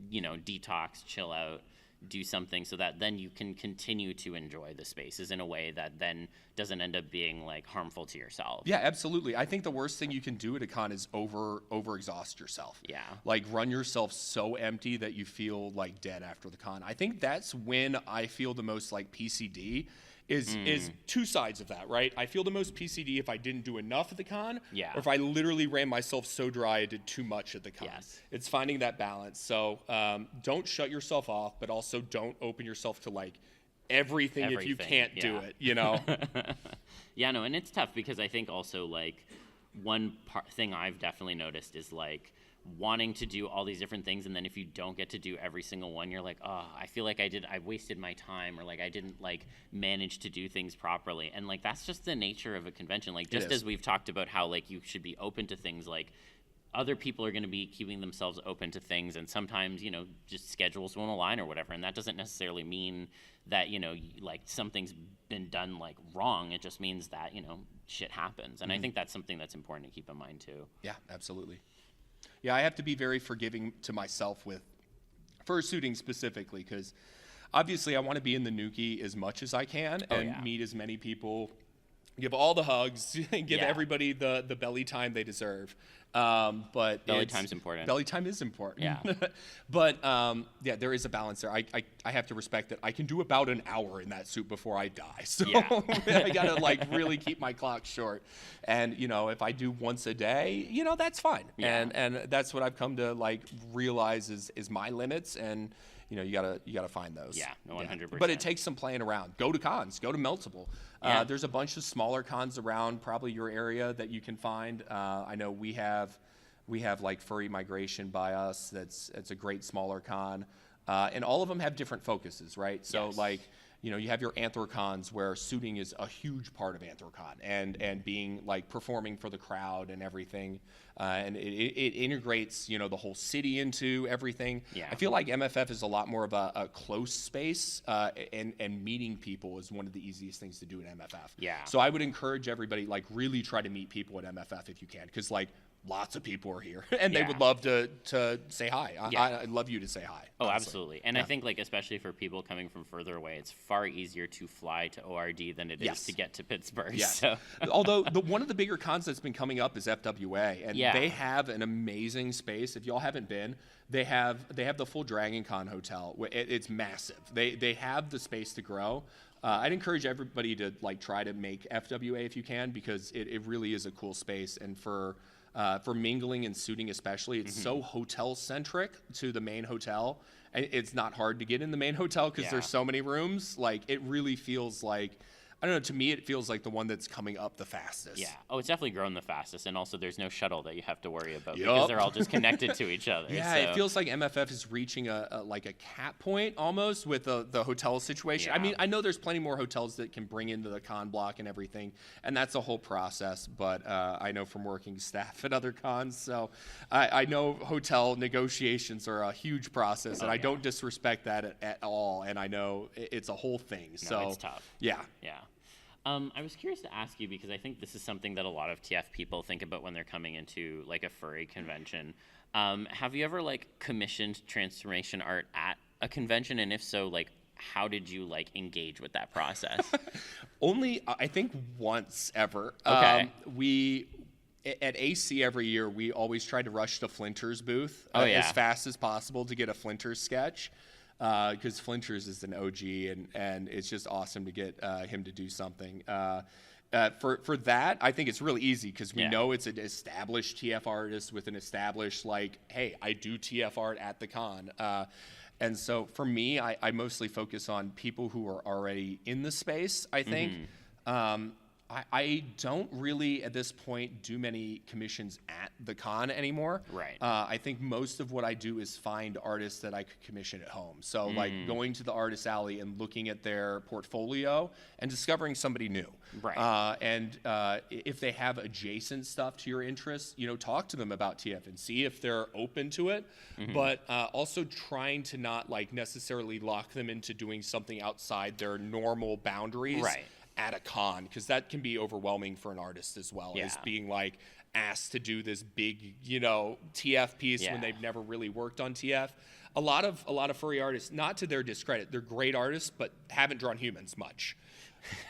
[SPEAKER 1] you know, detox, chill out, do something so that then you can continue to enjoy the spaces in a way that then doesn't end up being like harmful to yourself.
[SPEAKER 2] Yeah, absolutely. I think the worst thing you can do at a con is overexhaust yourself.
[SPEAKER 1] Yeah.
[SPEAKER 2] Like run yourself so empty that you feel like dead after the con. I think that's when I feel the most like PCD is two sides of that, right? I feel the most PCD if I didn't do enough at the con,
[SPEAKER 1] Yeah.
[SPEAKER 2] or if I literally ran myself so dry I did too much at the con.
[SPEAKER 1] Yes.
[SPEAKER 2] It's finding that balance. So don't shut yourself off, but also don't open yourself to like everything if you can't do it, you know?
[SPEAKER 1] Yeah, no, and it's tough because I think also like one thing I've definitely noticed is like wanting to do all these different things, and then if you don't get to do every single one, you're like, oh, I feel like I wasted my time, or like I didn't like manage to do things properly. And like that's just the nature of a convention. Like just as we've talked about how like you should be open to things, like other people are going to be keeping themselves open to things, and sometimes, you know, just schedules won't align or whatever, and that doesn't necessarily mean that, you know, like something's been done like wrong. It just means that, you know, shit happens, and I think that's something that's important to keep in mind too.
[SPEAKER 2] Yeah, absolutely. Yeah, I have to be very forgiving to myself with fursuiting specifically, because obviously I want to be in the Nuki as much as I can and meet as many people, give all the hugs, give everybody the belly time they deserve. But
[SPEAKER 1] belly time's important.
[SPEAKER 2] Belly time is important.
[SPEAKER 1] Yeah.
[SPEAKER 2] But yeah, there is a balance there. I have to respect that I can do about an hour in that suit before I die. So I gotta like really keep my clock short. And you know, if I do once a day, you know, that's fine.
[SPEAKER 1] Yeah.
[SPEAKER 2] And that's what I've come to like realize is my limits. And you know, you gotta find those.
[SPEAKER 1] Yeah, no, 100%.
[SPEAKER 2] But it takes some playing around. Go to cons. Go to multiple. There's a bunch of smaller cons around probably your area that you can find. I know we have like Furry Migration by us. It's a great smaller con, and all of them have different focuses, right? So like, you know, you have your anthrocons where suiting is a huge part of anthrocon, and being like performing for the crowd and everything, and it integrates, you know, the whole city into everything.
[SPEAKER 1] Yeah.
[SPEAKER 2] I feel like MFF is a lot more of a close space, and meeting people is one of the easiest things to do at MFF.
[SPEAKER 1] Yeah.
[SPEAKER 2] So I would encourage everybody, like, really try to meet people at MFF if you can, because like lots of people are here and they would love to say hi. I'd love you to say hi.
[SPEAKER 1] Oh,
[SPEAKER 2] honestly.
[SPEAKER 1] absolutely. And I think like especially for people coming from further away, it's far easier to fly to ORD than it is to get to Pittsburgh.
[SPEAKER 2] Yes.
[SPEAKER 1] So.
[SPEAKER 2] Although one of the bigger cons that's been coming up is FWA, and they have an amazing space. If y'all haven't been, they have the full Dragon Con hotel. It's massive. They have the space to grow. I'd encourage everybody to like try to make FWA if you can, because it really is a cool space. And for mingling and suiting especially, it's so hotel centric to the main hotel. And it's not hard to get in the main hotel because there's so many rooms. Like, it really feels like, I don't know, to me it feels like the one that's coming up the fastest.
[SPEAKER 1] Yeah. Oh, it's definitely grown the fastest, and also there's no shuttle that you have to worry about because they're all just connected to each other.
[SPEAKER 2] Yeah,
[SPEAKER 1] so.
[SPEAKER 2] It feels like MFF is reaching a cap point almost with the hotel situation. I mean, I know there's plenty more hotels that can bring into the con block and everything, and that's a whole process, but I know from working staff at other cons, so I know hotel negotiations are a huge process, and I don't disrespect that at all, and I know it's a whole thing.
[SPEAKER 1] No,
[SPEAKER 2] so
[SPEAKER 1] it's tough.
[SPEAKER 2] Yeah.
[SPEAKER 1] Yeah. I was curious to ask you, because I think this is something that a lot of TF people think about when they're coming into like a furry convention. Have you ever like commissioned transformation art at a convention? And if so, like, how did you like engage with that process?
[SPEAKER 2] Only, I think, once ever.
[SPEAKER 1] Okay.
[SPEAKER 2] We at AC every year, we always try to rush to Flinter's booth as fast as possible to get a Flinter's sketch. Because Flinters is an OG, and it's just awesome to get him to do something. For that, I think it's really easy because we know it's an established TF artist with an established, like, hey, I do TF art at the con. And so for me, I mostly focus on people who are already in the space, I think. I don't really, at this point, do many commissions at the con anymore.
[SPEAKER 1] Right.
[SPEAKER 2] I think most of what I do is find artists that I could commission at home. So, like, going to the artist alley and looking at their portfolio and discovering somebody new.
[SPEAKER 1] Right.
[SPEAKER 2] And if they have adjacent stuff to your interests, you know, talk to them about TF and see if they're open to it. But also trying to not, like, necessarily lock them into doing something outside their normal boundaries.
[SPEAKER 1] Right.
[SPEAKER 2] At a con, because that can be overwhelming for an artist as well, as being like, asked to do this big, TF piece when they've never really worked on TF. A lot of furry artists, not to their discredit, they're great artists, but haven't drawn humans much.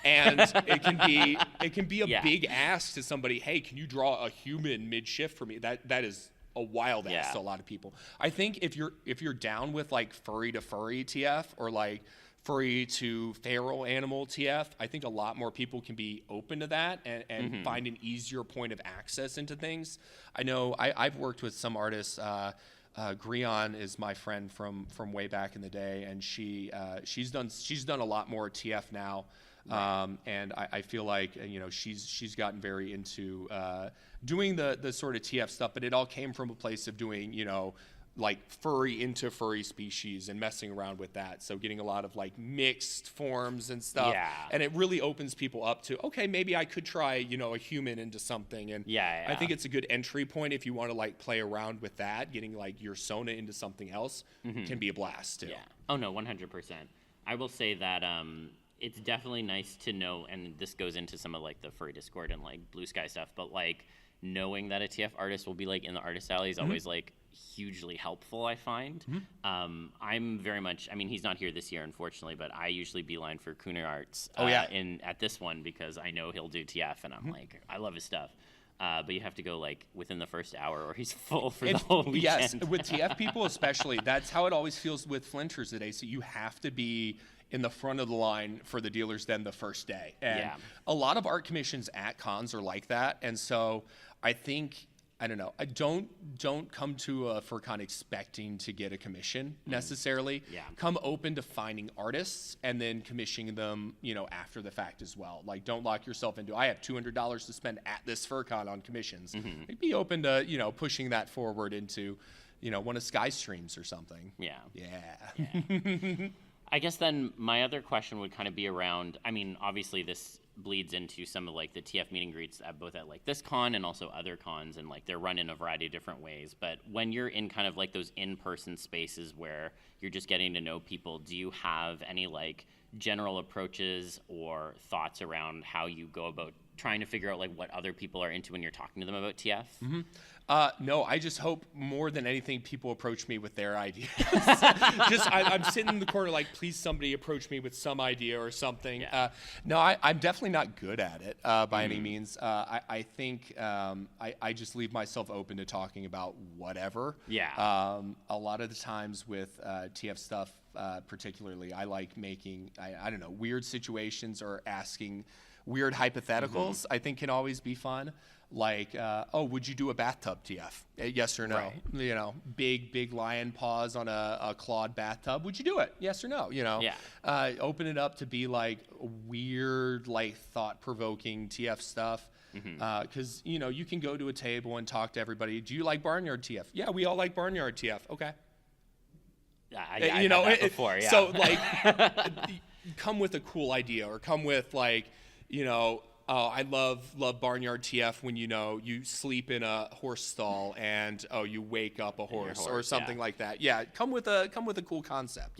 [SPEAKER 2] And it can be a big ask to somebody, hey, can you draw a human mid-shift for me? That is a wild ask to a lot of people. I think if you're down with like furry to furry TF or like furry to feral animal TF, I think a lot more people can be open to that and find an easier point of access into things. I know I've worked with some artists. Grion is my friend from way back in the day, and she's done a lot more TF now. And I feel like she's gotten very into doing the sort of TF stuff, but it all came from a place of doing like furry into furry species and messing around with that. So getting a lot of like mixed forms and stuff. Yeah. And it really opens people up to, okay, maybe I could try, a human into something. And I think it's a good entry point if you want to like play around with that. Getting like your Sona into something else can be a blast too.
[SPEAKER 1] Yeah. Oh no, 100%. I will say that it's definitely nice to know, and this goes into some of like the furry Discord and like Blue Sky stuff, but like knowing that a TF artist will be like in the artist alley is always like hugely helpful, I find. I'm very much, he's not here this year, unfortunately, but I usually beeline for Cooner Arts at this one because I know he'll do TF, and I'm like, I love his stuff. But you have to go like within the first hour or he's full for the whole weekend.
[SPEAKER 2] Yes, with TF people especially, that's how it always feels with Flinters today. So you have to be in the front of the line for the dealers then the first day. And a lot of art commissions at cons are like that. And so I think, I don't know, I don't come to a FurCon expecting to get a commission necessarily. Come open to finding artists and then commissioning them, after the fact as well. Like, don't lock yourself into, I have $200 to spend at this FurCon on commissions. I'd be open to, pushing that forward into, one of Sky streams or something.
[SPEAKER 1] I guess then my other question would kind of be around, obviously this bleeds into some of like the TF meet and greets both at like this con and also other cons, and like they're run in a variety of different ways. But when you're in kind of like those in-person spaces where you're just getting to know people, do you have any like general approaches or thoughts around how you go about trying to figure out like what other people are into when you're talking to them about TF?
[SPEAKER 2] No, I just hope more than anything people approach me with their ideas. I'm sitting in the corner like, please somebody approach me with some idea or something. No, I'm definitely not good at it by any means. I think I just leave myself open to talking about whatever. A lot of the times with TF stuff particularly, I like making, I don't know, weird situations or asking weird hypotheticals, I think can always be fun. Like, would you do a bathtub TF? Yes or no? Right. Big lion paws on a clawed bathtub. Would you do it? Yes or no? Open it up to be like weird, like thought-provoking TF stuff. Because, you can go to a table and talk to everybody. Do you like barnyard TF? Yeah, we all like barnyard TF. Okay.
[SPEAKER 1] I've had that before,
[SPEAKER 2] So, like, come with a cool idea or come with, like, I love barnyard TF when you sleep in a horse stall and you wake up a horse or something like that. Come with a cool concept.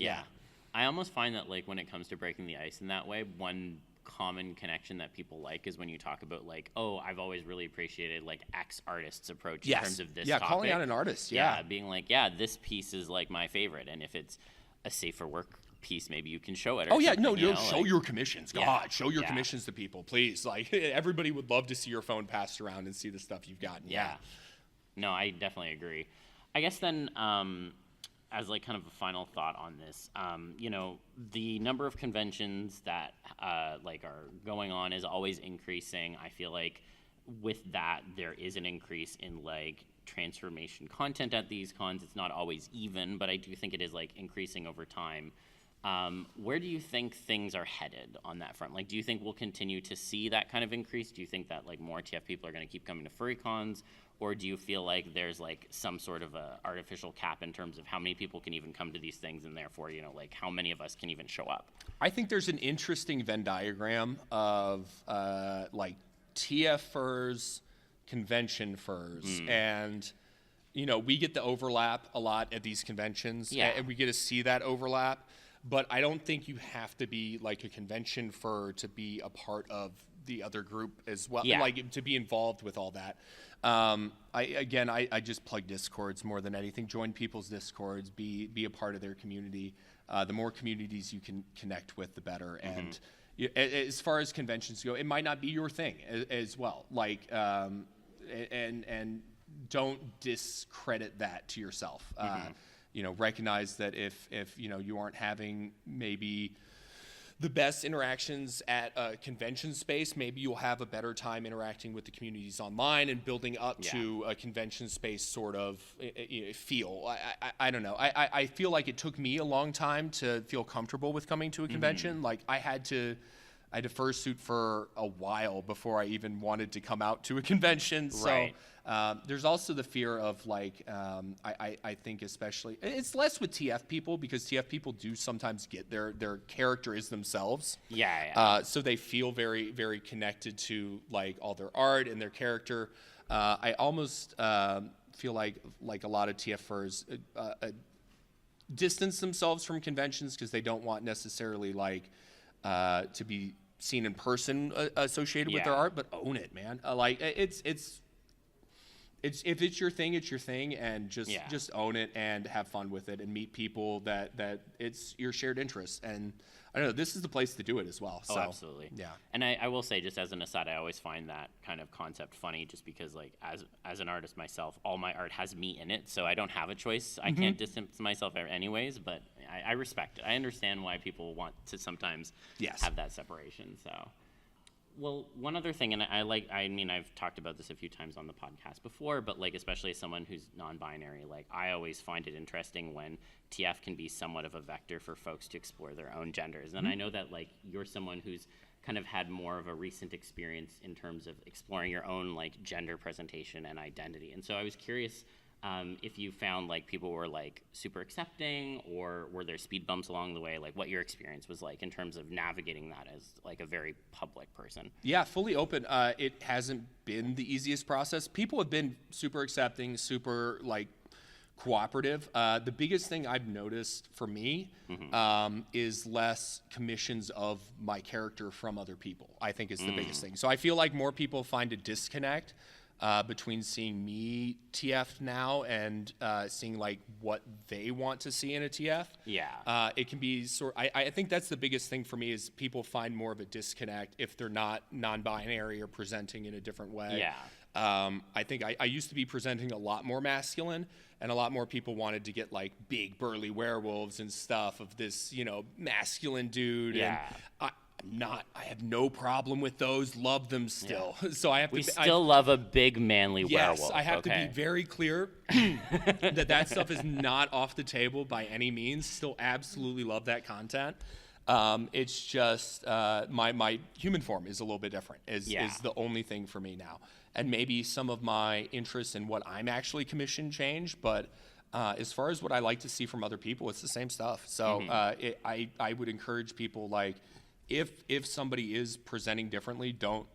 [SPEAKER 1] I almost find that like when it comes to breaking the ice in that way, one common connection that people like is when you talk about like, I've always really appreciated like X artist's approach in terms of this topic.
[SPEAKER 2] Calling out an artist.
[SPEAKER 1] Being like, this piece is like my favorite, and if it's a safer work piece, maybe you can show it.
[SPEAKER 2] Show your commissions. God, show your commissions to people, please. Like, everybody would love to see your phone passed around and see the stuff you've gotten.
[SPEAKER 1] No, I definitely agree. I guess then, as like kind of a final thought on this, the number of conventions that like are going on is always increasing. I feel like with that, there is an increase in like transformation content at these cons. It's not always even, but I do think it is like increasing over time. Where do you think things are headed on that front? Like, do you think we'll continue to see that kind of increase? Do you think that like more TF people are going to keep coming to furry cons? Or do you feel like there's like some sort of a artificial cap in terms of how many people can even come to these things, and therefore, like how many of us can even show up?
[SPEAKER 2] I think there's an interesting Venn diagram of like TF furs, convention furs, and we get the overlap a lot at these conventions, and we get to see that overlap. But I don't think you have to be like a convention fur to be a part of the other group as well, like to be involved with all that. I just plug Discords more than anything. Join people's Discords, be a part of their community. The more communities you can connect with, the better. And as far as conventions go, it might not be your thing as well. Like, and don't discredit that to yourself. Recognize that if you aren't having maybe the best interactions at a convention space, maybe you'll have a better time interacting with the communities online and building up to a convention space sort of feel. I don't know. I feel like it took me a long time to feel comfortable with coming to a convention. Like I had to fursuit for a while before I even wanted to come out to a convention.
[SPEAKER 1] Right.
[SPEAKER 2] So there's also the fear of like, I think especially, it's less with TF people because TF people do sometimes get their character is themselves. So they feel very, very connected to like all their art and their character. I almost feel like a lot of TFers distance themselves from conventions because they don't want necessarily like to be seen in person associated with their art, but own it, man. Like it's if it's your thing, it's your thing, and just own it and have fun with it and meet people that it's your shared interests. And I don't know, this is the place to do it as well.
[SPEAKER 1] Oh,
[SPEAKER 2] so,
[SPEAKER 1] absolutely.
[SPEAKER 2] Yeah.
[SPEAKER 1] And I will say, just as an aside, I always find that kind of concept funny just because, like, as an artist myself, all my art has me in it, so I don't have a choice. I can't distance myself anyways, but I respect it. I understand why people want to sometimes have that separation, so... Well, one other thing, and I've talked about this a few times on the podcast before, but like especially as someone who's non-binary, like I always find it interesting when TF can be somewhat of a vector for folks to explore their own genders. And I know that like you're someone who's kind of had more of a recent experience in terms of exploring your own like gender presentation and identity. And so I was curious if you found like people were like super accepting, or were there speed bumps along the way, like what your experience was like in terms of navigating that as like a very public person.
[SPEAKER 2] Yeah, fully open. It hasn't been the easiest process. People have been super accepting, super like cooperative. The biggest thing I've noticed for me is less commissions of my character from other people, I think is the biggest thing. So I feel like more people find a disconnect between seeing me TF now and seeing like what they want to see in a TF.
[SPEAKER 1] Yeah.
[SPEAKER 2] It can be I think that's the biggest thing for me is people find more of a disconnect if they're not non-binary or presenting in a different way.
[SPEAKER 1] Yeah.
[SPEAKER 2] I think I used to be presenting a lot more masculine, and a lot more people wanted to get like big burly werewolves and stuff of this, masculine dude.
[SPEAKER 1] Yeah.
[SPEAKER 2] And I have no problem with those. Love them still. Yeah. So I have to.
[SPEAKER 1] We still love a big manly werewolf.
[SPEAKER 2] Yes, I have to be very clear that stuff is not off the table by any means. Still, absolutely love that content. It's just my human form is a little bit different. Is the only thing for me now, and maybe some of my interests in what I'm actually commissioned change, but. As far as what I like to see from other people, it's the same stuff. So I would encourage people like. If somebody is presenting differently, don't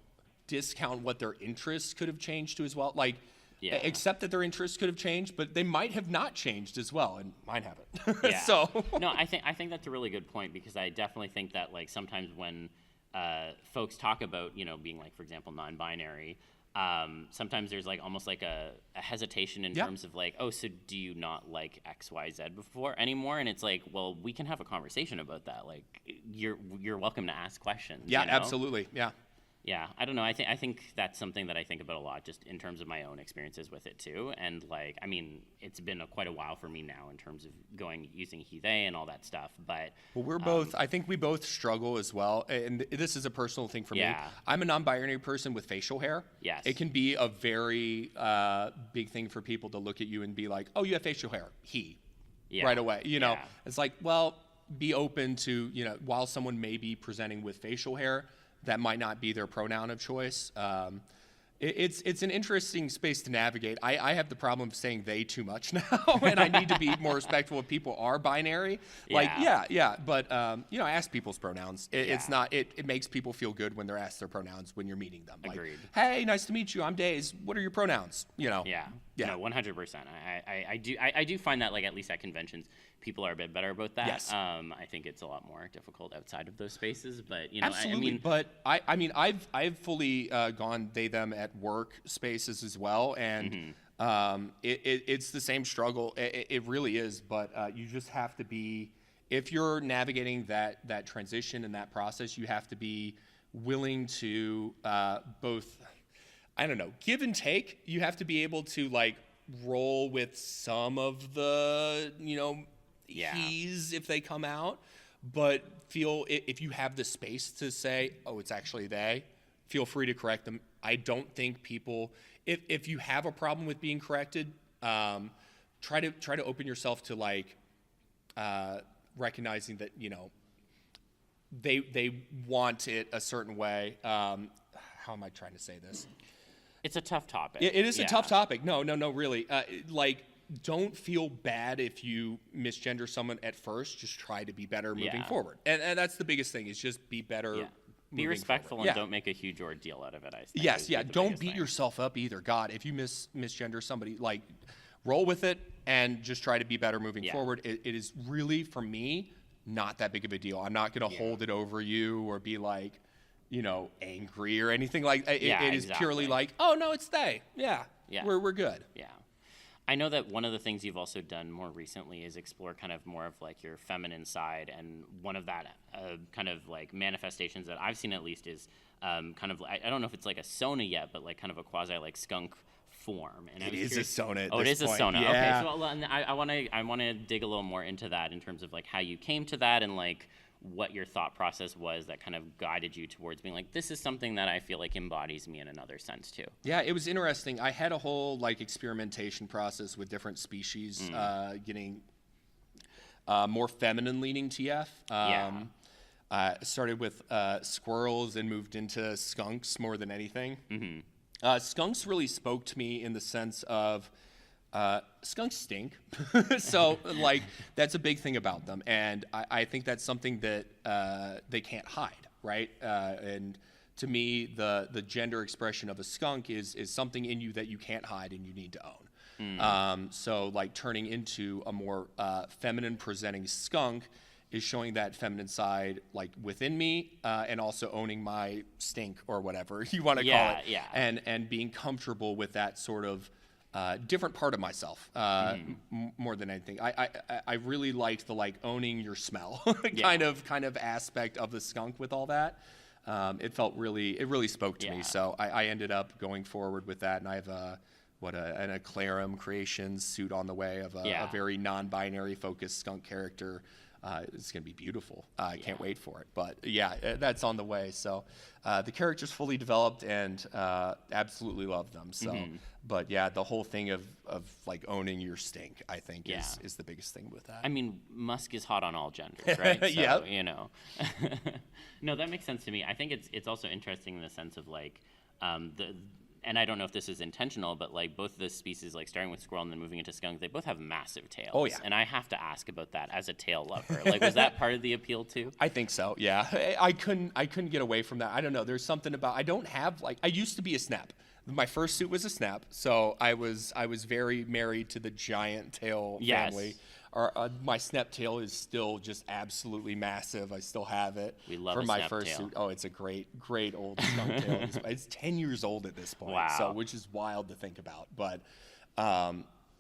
[SPEAKER 2] discount what their interests could have changed to as well. Like, accept that their interests could have changed, but they might have not changed as well, and mine haven't.
[SPEAKER 1] Yeah.
[SPEAKER 2] So
[SPEAKER 1] no, I think that's a really good point because I definitely think that like sometimes when folks talk about being like, for example, non-binary. Sometimes there's like almost like a hesitation in terms of like, oh, so do you not like XYZ anymore? And it's like, well, we can have a conversation about that. Like you're welcome to ask questions.
[SPEAKER 2] Yeah, absolutely. Yeah.
[SPEAKER 1] Yeah, I don't know. I think that's something that I think about a lot, just in terms of my own experiences with it too. And like, I mean, it's been quite a while for me now in terms of using heheh and all that stuff. But
[SPEAKER 2] we're both. I think we both struggle as well. And this is a personal thing for me. I'm a non-binary person with facial hair.
[SPEAKER 1] Yes,
[SPEAKER 2] it can be a very big thing for people to look at you and be like, "Oh, you have facial hair." Right away. It's like, well, be open to while someone may be presenting with facial hair. That might not be their pronoun of choice. It's an interesting space to navigate. I have the problem of saying they too much now, and I need to be more respectful if people are binary. Like, but ask people's pronouns. It's not. It makes people feel good when they're asked their pronouns when you're meeting them.
[SPEAKER 1] Agreed.
[SPEAKER 2] Like, hey, nice to meet you. I'm Daze. What are your pronouns?
[SPEAKER 1] Yeah.
[SPEAKER 2] Yeah.
[SPEAKER 1] No, 100%. I do find that, like, at least at conventions, people are a bit better about that.
[SPEAKER 2] Yes.
[SPEAKER 1] I think it's a lot more difficult outside of those spaces, but, you know,
[SPEAKER 2] Absolutely.
[SPEAKER 1] I mean,
[SPEAKER 2] but I mean, I've fully gone they them at work spaces as well, and it's the same struggle. It really is, but you just have to be, if you're navigating that transition and that process, you have to be willing to both, I don't know, give and take. You have to be able to, like, roll with some of the, you know, he's if they come out, but feel if you have the space to say, oh, it's actually they, feel free to correct them. I don't think people, if you have a problem with being corrected, try to open yourself to, like, recognizing that, you know, they want it a certain way. How am I trying to say this?
[SPEAKER 1] it's a tough topic.
[SPEAKER 2] It is a tough topic. No, really. Like, don't feel bad if you misgender someone at first. Just try to be better moving forward. And that's the biggest thing, is just be better.
[SPEAKER 1] Yeah. Be respectful
[SPEAKER 2] forward.
[SPEAKER 1] and don't make a huge ordeal out of it, I think.
[SPEAKER 2] Yes, yeah.
[SPEAKER 1] The
[SPEAKER 2] Don't
[SPEAKER 1] biggest
[SPEAKER 2] beat
[SPEAKER 1] thing.
[SPEAKER 2] yourself up either. God, if you misgender somebody, like, roll with it and just try to be better moving forward. It is really, for me, not that big of a deal. I'm not going to hold it over you or be, like, you know, angry or anything like that. It is purely like, oh, no, it's they. Yeah. We're good.
[SPEAKER 1] Yeah. I know that one of the things you've also done more recently is explore kind of more of, like, your feminine side, and one of that kind of, like, manifestations that I've seen, at least, is kind of, I don't know if it's like a Sona yet, but, like, kind of a quasi, like, skunk form. And
[SPEAKER 2] It is a Sona at
[SPEAKER 1] Oh, it
[SPEAKER 2] this
[SPEAKER 1] is
[SPEAKER 2] point.
[SPEAKER 1] a Sona.
[SPEAKER 2] Yeah.
[SPEAKER 1] Okay, so I want to dig a little more into that in terms of, like, how you came to that, and, like, what your thought process was that kind of guided you towards being like, this is something that I feel like embodies me in another sense too.
[SPEAKER 2] Yeah, it was interesting. I had a whole, like, experimentation process with different species, getting more feminine leaning TF. Started with squirrels and moved into skunks more than anything. Skunks really spoke to me in the sense of skunks stink. So, like, that's a big thing about them. And I think that's something that they can't hide, right? And to me, the gender expression of a skunk is something in you that you can't hide and you need to own. So, like, turning into a more feminine presenting skunk is showing that feminine side, like, within me, and also owning my stink, or whatever you want to call it. And being comfortable with that sort of different part of myself, more than anything. I really liked the, like, owning your smell kind of aspect of the skunk with all that. It really spoke to me. So I ended up going forward with that, and I have an Eclairum Creations suit on the way of a very non-binary focused skunk character. It's going to be beautiful. I can't wait for it. But yeah, that's on the way. So the character's fully developed, and absolutely love them. So, but yeah, the whole thing of like owning your stink, I think is the biggest thing with that.
[SPEAKER 1] I mean, Musk is hot on all genders, right? So, you know. No, that makes sense to me. I think it's also interesting in the sense of, like, and I don't know if this is intentional, but, like, both of the species, like, starting with squirrel and then moving into skunk, they both have massive tails.
[SPEAKER 2] Oh, yeah.
[SPEAKER 1] And I have to ask about that as a tail lover. Like, was that part of the appeal too?
[SPEAKER 2] I think so. Yeah, I couldn't get away from that. I don't know. There's something about, I don't have, like, I used to be a snap. My first suit was a snap, so I was very married to the giant tail family. My snap tail is still just absolutely massive. I still have it.
[SPEAKER 1] We love
[SPEAKER 2] for
[SPEAKER 1] a
[SPEAKER 2] my
[SPEAKER 1] snap
[SPEAKER 2] first
[SPEAKER 1] tail.
[SPEAKER 2] suit. Oh, it's a great old skunk tail. It's 10 years old at this point.
[SPEAKER 1] Wow.
[SPEAKER 2] So, which is wild to think about. But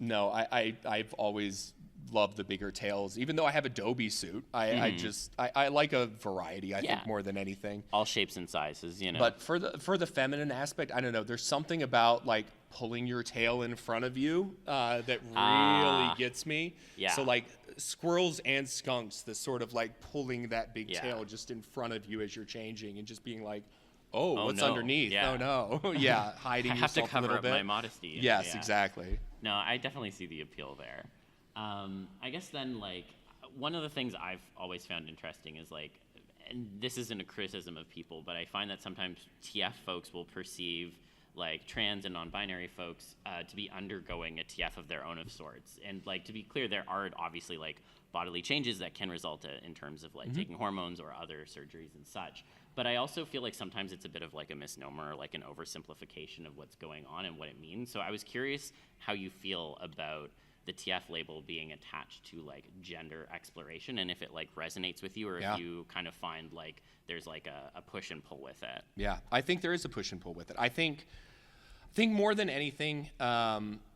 [SPEAKER 2] no, I've always loved the bigger tails. Even though I have a Dobie suit, I like a variety. I think more than anything.
[SPEAKER 1] All shapes and sizes, you know.
[SPEAKER 2] But for the feminine aspect, I don't know. There's something about, like, pulling your tail in front of you that really gets me.
[SPEAKER 1] Yeah.
[SPEAKER 2] So, like, squirrels and skunks, the sort of, like, pulling that big tail just in front of you as you're changing, and just being like, oh, what's
[SPEAKER 1] no.
[SPEAKER 2] underneath?
[SPEAKER 1] Yeah.
[SPEAKER 2] Oh no. Yeah, hiding
[SPEAKER 1] I have
[SPEAKER 2] yourself
[SPEAKER 1] to cover
[SPEAKER 2] a little
[SPEAKER 1] up
[SPEAKER 2] bit.
[SPEAKER 1] my modesty.
[SPEAKER 2] Yes, exactly.
[SPEAKER 1] No, I definitely see the appeal there. I guess then, like, one of the things I've always found interesting is, like, and this isn't a criticism of people, but I find that sometimes TF folks will perceive like trans and non-binary folks to be undergoing a TF of their own of sorts. And like, to be clear, there are obviously like bodily changes that can result in terms of like taking hormones or other surgeries and such. But I also feel like sometimes it's a bit of like a misnomer, like an oversimplification of what's going on and what it means. So I was curious how you feel about the TF label being attached to like gender exploration, and if it like resonates with you, or if you kind of find like there's like a push and pull with it.
[SPEAKER 2] Yeah, I think there is a push and pull with it. I think more than anything,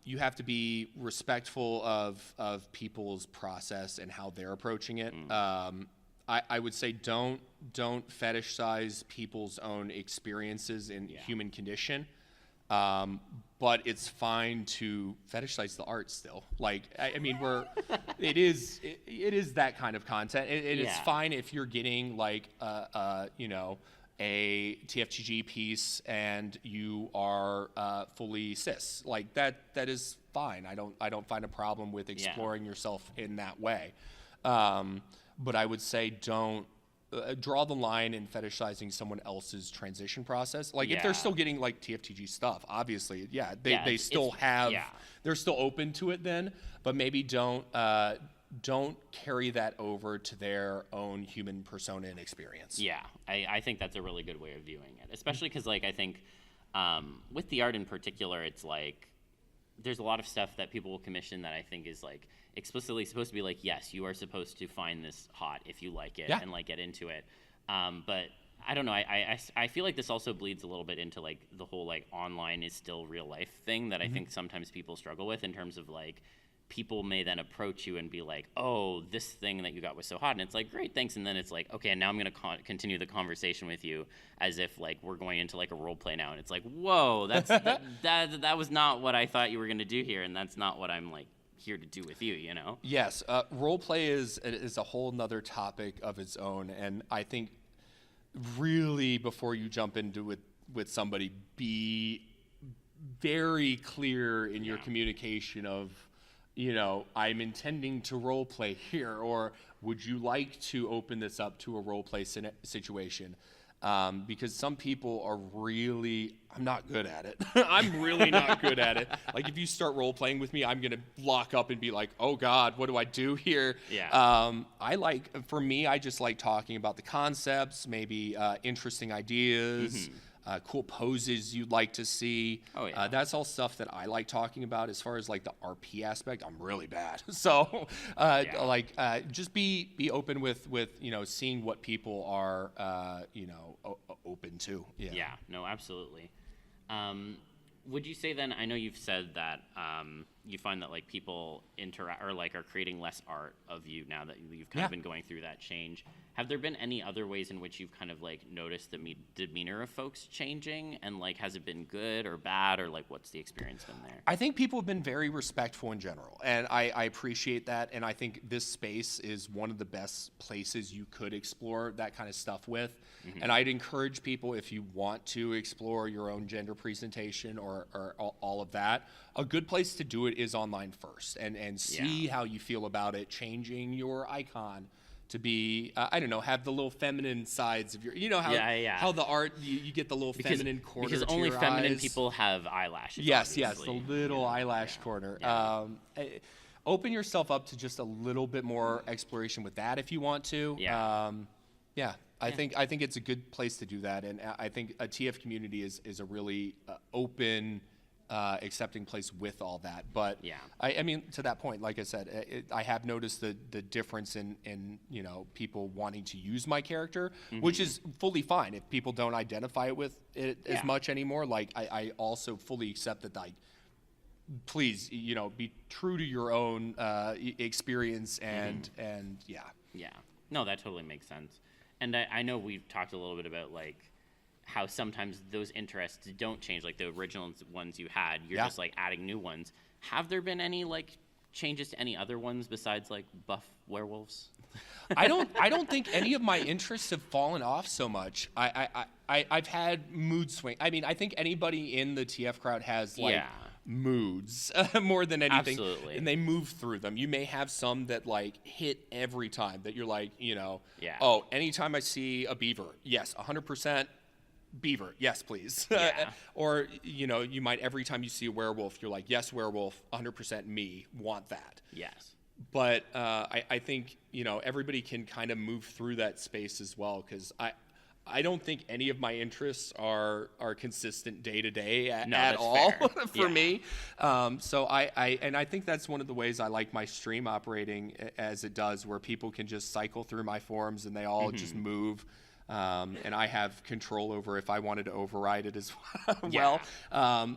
[SPEAKER 2] you have to be respectful of people's process and how they're approaching it. I would say don't fetishize people's own experiences in human condition. But it's fine to fetishize the art still. Like, I mean, it is that kind of content. It's fine if you're getting like, you know, a TFTG piece and you are fully cis. Like that is fine. I don't find a problem with exploring yourself in that way. But I would say don't draw the line in fetishizing someone else's transition process. Like if they're still getting like TFTG stuff, obviously, they still have, they're still open to it then, but maybe don't carry that over to their own human persona and experience.
[SPEAKER 1] Yeah, I think that's a really good way of viewing it, especially because like I think with the art in particular, it's like there's a lot of stuff that people will commission that I think is like explicitly supposed to be like, yes, you are supposed to find this hot if you like it and like get into it. But I don't know. I feel like this also bleeds a little bit into like the whole like online is still real life thing that I think sometimes people struggle with in terms of like people may then approach you and be like, oh, this thing that you got was so hot. And it's like, great, thanks. And then it's like, okay, now I'm going to continue the conversation with you as if like we're going into like a role play now. And it's like, whoa, that was not what I thought you were going to do here. And that's not what I'm like here to do with you, you know?
[SPEAKER 2] Yes. Role play is a whole nother topic of its own. And I think really before you jump into it with somebody, be very clear in your communication of, you know, I'm intending to role play here, or would you like to open this up to a role play situation? Because some people are really, I'm not good at it. I'm really not good at it. Like if you start role playing with me, I'm going to lock up and be like, oh God, what do I do here?
[SPEAKER 1] Yeah.
[SPEAKER 2] For me, I just like talking about the concepts, maybe interesting ideas. Cool poses you'd like to see.
[SPEAKER 1] Oh, yeah.
[SPEAKER 2] That's all stuff that I like talking about. As far as like the RP aspect, I'm really bad. So just be open with you know, seeing what people are you know, open to.
[SPEAKER 1] Yeah, no, absolutely. Would you say then, I know you've said that you find that like people interact or like are creating less art of you now that you've kind of been going through that change. Have there been any other ways in which you've kind of like noticed the demeanor of folks changing, and like has it been good or bad, or like what's the experience been there?
[SPEAKER 2] I think people have been very respectful in general, and I appreciate that, and I think this space is one of the best places you could explore that kind of stuff with. And I'd encourage people, if you want to explore your own gender presentation or all of that, a good place to do it is online first, and see how you feel about it, changing your icon to be, I don't know, have the little feminine sides of your, you know how the art, you get the little feminine corner
[SPEAKER 1] because
[SPEAKER 2] to
[SPEAKER 1] only
[SPEAKER 2] your
[SPEAKER 1] feminine
[SPEAKER 2] eyes.
[SPEAKER 1] people have eyelashes.
[SPEAKER 2] Yes,
[SPEAKER 1] obviously.
[SPEAKER 2] the little eyelash corner. Open yourself up to just a little bit more exploration with that if you want to. I think it's a good place to do that, and I think a TF community is a really open, accepting place with all that. But I mean, to that point, like I said, I have noticed the difference in you know, people wanting to use my character, which is fully fine if people don't identify with it as much anymore. Like I also fully accept that. Please, you know, be true to your own experience and
[SPEAKER 1] No, that totally makes sense. And I know we've talked a little bit about like how sometimes those interests don't change, like the original ones you had, you're just like adding new ones. Have there been any like changes to any other ones besides like buff werewolves?
[SPEAKER 2] I don't think any of my interests have fallen off so much. I've had mood swing. I mean, I think anybody in the TF crowd has like moods more than anything.
[SPEAKER 1] Absolutely.
[SPEAKER 2] And they move through them. You may have some that like hit every time, that you're like, you know, oh, anytime I see a beaver, yes, 100%. beaver, yes, please.
[SPEAKER 1] Yeah.
[SPEAKER 2] Or, you might, every time you see a werewolf, you're like, yes, werewolf, 100% me, want that.
[SPEAKER 1] Yes.
[SPEAKER 2] But I think, everybody can kind of move through that space as well, because I don't think any of my interests are consistent day to day at all for me. So I think that's one of the ways I like my stream operating as it does, where people can just cycle through my forums and they all just move. And I have control over if I wanted to override it as well.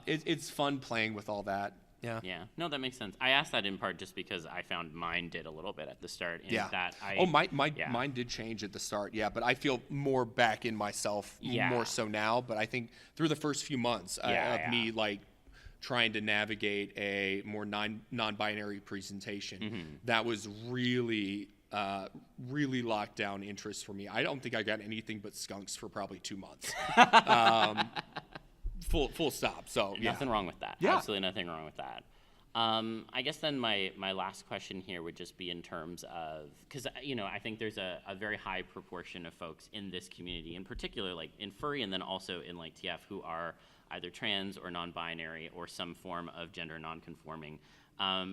[SPEAKER 2] It's fun playing with all that. Yeah.
[SPEAKER 1] Yeah. No, that makes sense. I asked that in part just because I found mine did a little bit at the start.
[SPEAKER 2] Mine did change at the start. Yeah, but I feel more back in myself more so now. But I think through the first few months of me like trying to navigate a more non-binary presentation, that was really locked down interest for me. I don't think I got anything but skunks for probably 2 months. Full stop. So
[SPEAKER 1] nothing wrong with that. Absolutely nothing wrong with that. I guess then my last question here would just be in terms of, because I think there's a very high proportion of folks in this community, in particular like in furry and then also in like TF, who are either trans or non-binary or some form of gender non-conforming.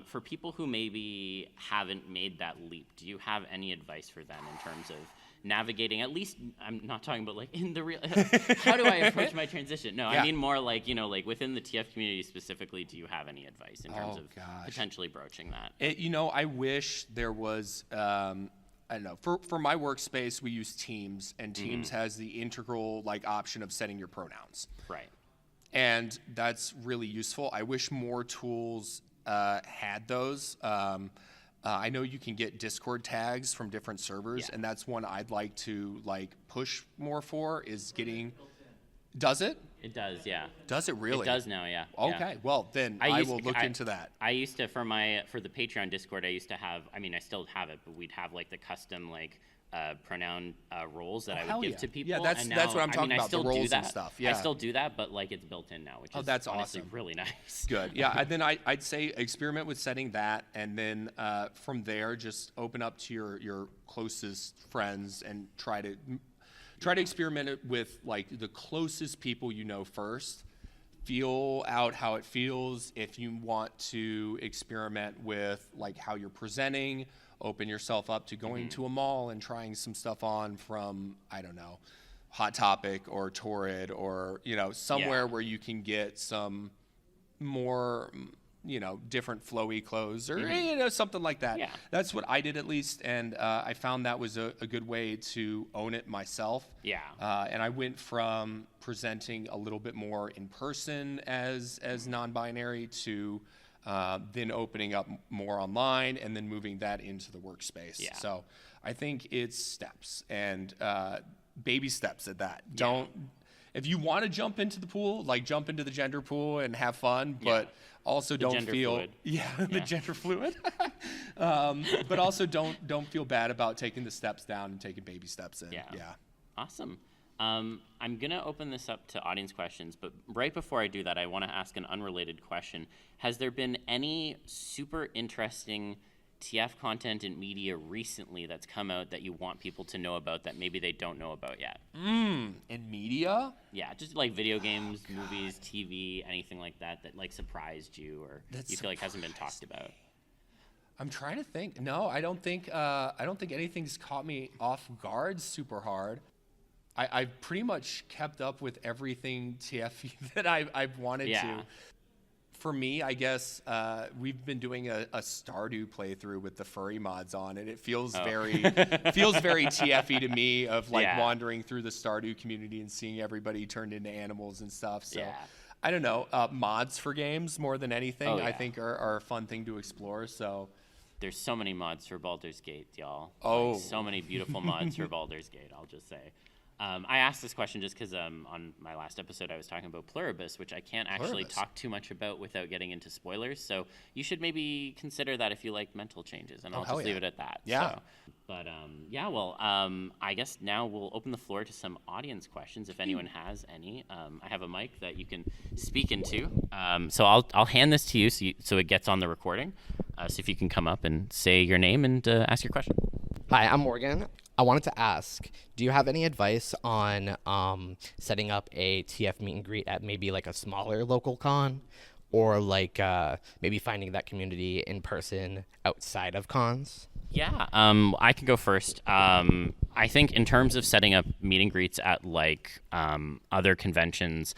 [SPEAKER 1] For people who maybe haven't made that leap, do you have any advice for them in terms of navigating, at least, I'm not talking about like in the real, how do I approach my transition? No, I mean more like, like within the TF community specifically, do you have any advice in terms of potentially broaching that?
[SPEAKER 2] I wish there was, I don't know, for my workspace, we use Teams, and Teams has the integral like option of setting your pronouns.
[SPEAKER 1] Right.
[SPEAKER 2] And that's really useful. I wish more tools had those. I know you can get Discord tags from different servers, and that's one I'd like to push more for, is getting. Does it?
[SPEAKER 1] It does, yeah.
[SPEAKER 2] Does it really?
[SPEAKER 1] It does now, yeah.
[SPEAKER 2] Okay, well then I will look into that.
[SPEAKER 1] I used to for the Patreon Discord, I used to have. I mean, I still have it, but we'd have the custom pronoun roles that I would give to people.
[SPEAKER 2] Yeah, that's what I'm talking about. The roles and stuff. Yeah,
[SPEAKER 1] I still do that, but it's built in now, which is
[SPEAKER 2] that's
[SPEAKER 1] honestly
[SPEAKER 2] awesome.
[SPEAKER 1] Really nice.
[SPEAKER 2] Good. Yeah, and then I'd say experiment with setting that, and then from there just open up to your closest friends and try to experiment it with the closest people first. Feel out how it feels. If you want to experiment with how you're presenting, open yourself up to going to a mall and trying some stuff on from, I don't know, Hot Topic or Torrid or, somewhere where you can get some more, different flowy clothes or, something like that.
[SPEAKER 1] Yeah.
[SPEAKER 2] That's what I did at least. And I found that was a good way to own it myself.
[SPEAKER 1] Yeah.
[SPEAKER 2] And I went from presenting a little bit more in person as non-binary to then opening up more online and then moving that into the workspace.
[SPEAKER 1] Yeah.
[SPEAKER 2] So I think it's steps and baby steps at that. If you want to jump into the pool, jump into the gender pool and have fun, but also don't feel the gender fluid. But also don't feel bad about taking the steps down and taking baby steps in. Yeah.
[SPEAKER 1] Awesome. I'm going to open this up to audience questions, but right before I do that, I want to ask an unrelated question. Has there been any super interesting TF content in media recently that's come out that you want people to know about that maybe they don't know about yet?
[SPEAKER 2] In media?
[SPEAKER 1] Yeah, just video games, movies, TV, anything like that surprised you or you feel hasn't been talked about.
[SPEAKER 2] I'm trying to think. No, I don't think anything's caught me off guard super hard. I've pretty much kept up with everything TF that I've wanted to. For me, I guess we've been doing a Stardew playthrough with the furry mods on, and it feels very TF-y to me of wandering through the Stardew community and seeing everybody turned into animals and stuff. So I don't know, mods for games more than anything I think are a fun thing to explore. So
[SPEAKER 1] there's so many mods for Baldur's Gate, y'all. So many beautiful mods for Baldur's Gate, I'll just say. I asked this question just because on my last episode I was talking about Pluribus, which I can't actually talk too much about without getting into spoilers. So you should maybe consider that if you like mental changes, and I'll just leave it at that.
[SPEAKER 2] Yeah.
[SPEAKER 1] So, but I guess now we'll open the floor to some audience questions if anyone has any. I have a mic that you can speak into. So I'll hand this to you so it gets on the recording. So if you can come up and say your name and ask your question.
[SPEAKER 3] Hi, I'm Morgan. I wanted to ask, do you have any advice on setting up a TF meet and greet at maybe like a smaller local con, or like maybe finding that community in person outside of cons?
[SPEAKER 1] Yeah, I can go first. I think in terms of setting up meet and greets at like other conventions,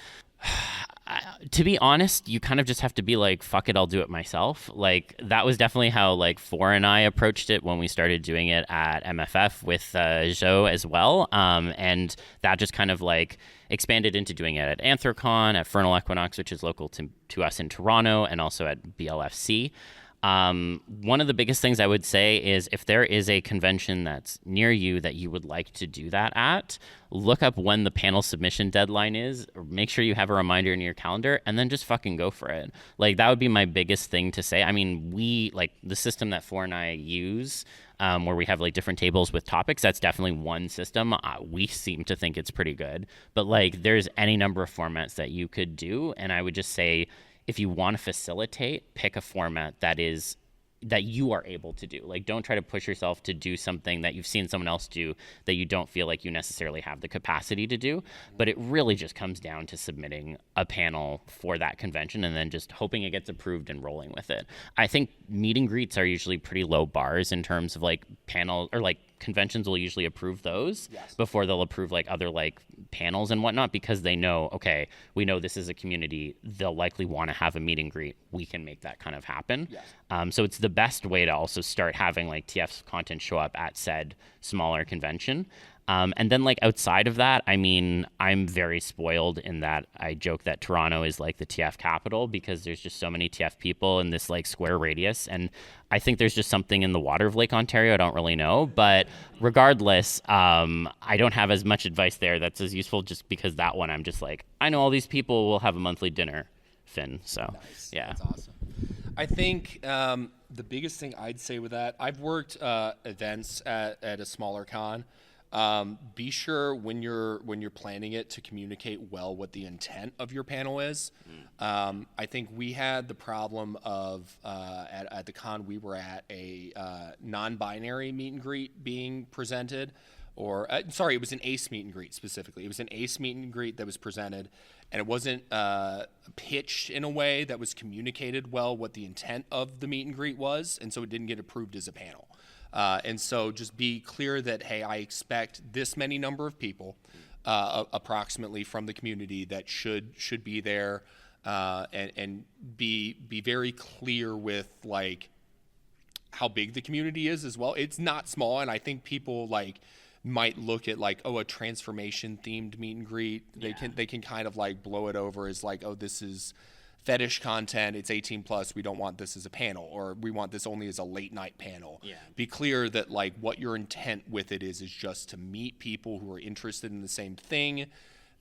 [SPEAKER 1] to be honest, you kind of just have to be like, fuck it, I'll do it myself. Like that was definitely how like Four and I approached it when we started doing it at MFF with Joe as well. And that just kind of like expanded into doing it at Anthrocon, at Fernal Equinox, which is local to us in Toronto, and also at BLFC. One of the biggest things I would say is if there is a convention that's near you that you would like to do that at, look up when the panel submission deadline is, or make sure you have a reminder in your calendar, and then just fucking go for it. Like that would be my biggest thing to say. I mean, we like the system that Four and I use, where we have like different tables with topics. That's definitely one system. We seem to think it's pretty good, but like there's any number of formats that you could do, and I would just say, if you want to facilitate, pick a format that you are able to do. Like, don't try to push yourself to do something that you've seen someone else do that you don't feel like you necessarily have the capacity to do. But it really just comes down to submitting a panel for that convention and then just hoping it gets approved and rolling with it. I think meet and greets are usually pretty low bars in terms of like panel or like conventions will usually approve those before they'll approve like other like panels and whatnot, because they know, okay, we know this is a community, they'll likely want to have a meet and greet, we can make that kind of happen. So it's the best way to also start having like TF's content show up at said smaller convention. And then like outside of that, I mean, I'm very spoiled in that I joke that Toronto is like the TF capital because there's just so many TF people in this like square radius. And I think there's just something in the water of Lake Ontario. I don't really know. But regardless, I don't have as much advice there that's as useful, just because that one I'm just like, I know all these people will have a monthly dinner, Finn. So,
[SPEAKER 2] Nice.
[SPEAKER 1] yeah.
[SPEAKER 2] That's awesome. I think the biggest thing I'd say with that, I've worked events at a smaller con. Be sure when you're planning it to communicate well what the intent of your panel is. I think we had the problem of at the con we were at, a non-binary meet and greet being presented, or sorry, it was an ace meet and greet specifically. It was an ace meet and greet that was presented, and it wasn't pitched in a way that was communicated well what the intent of the meet and greet was, and so it didn't get approved as a panel. And so just be clear that, hey, I expect this many number of people approximately from the community that should be there, and be very clear with like how big the community is as well. It's not small, and I think people like might look at like, oh, a transformation themed meet and greet. They can kind of like blow it over as like, oh, this is fetish content, it's 18 plus, we don't want this as a panel, or we want this only as a late night panel. Be clear that like what your intent with it is just to meet people who are interested in the same thing,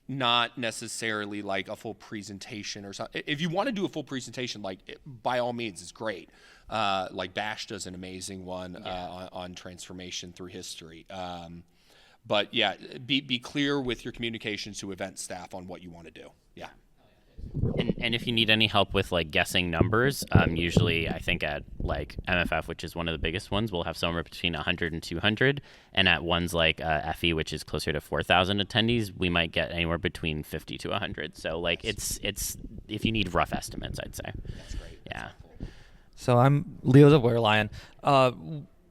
[SPEAKER 2] not necessarily like a full presentation or something. If you want to do a full presentation, like by all means, it's great. Like Bash does an amazing one on transformation through history. But yeah, be clear with your communications to event staff on what you want to do. Yeah.
[SPEAKER 1] And if you need any help with like guessing numbers, usually I think at like MFF, which is one of the biggest ones, we'll have somewhere between 100 and 200. And at ones like FE, which is closer to 4,000 attendees, we might get anywhere between 50 to 100. So like it's if you need rough estimates, I'd say.
[SPEAKER 2] That's great.
[SPEAKER 1] Yeah.
[SPEAKER 4] So I'm Leo the Werelion.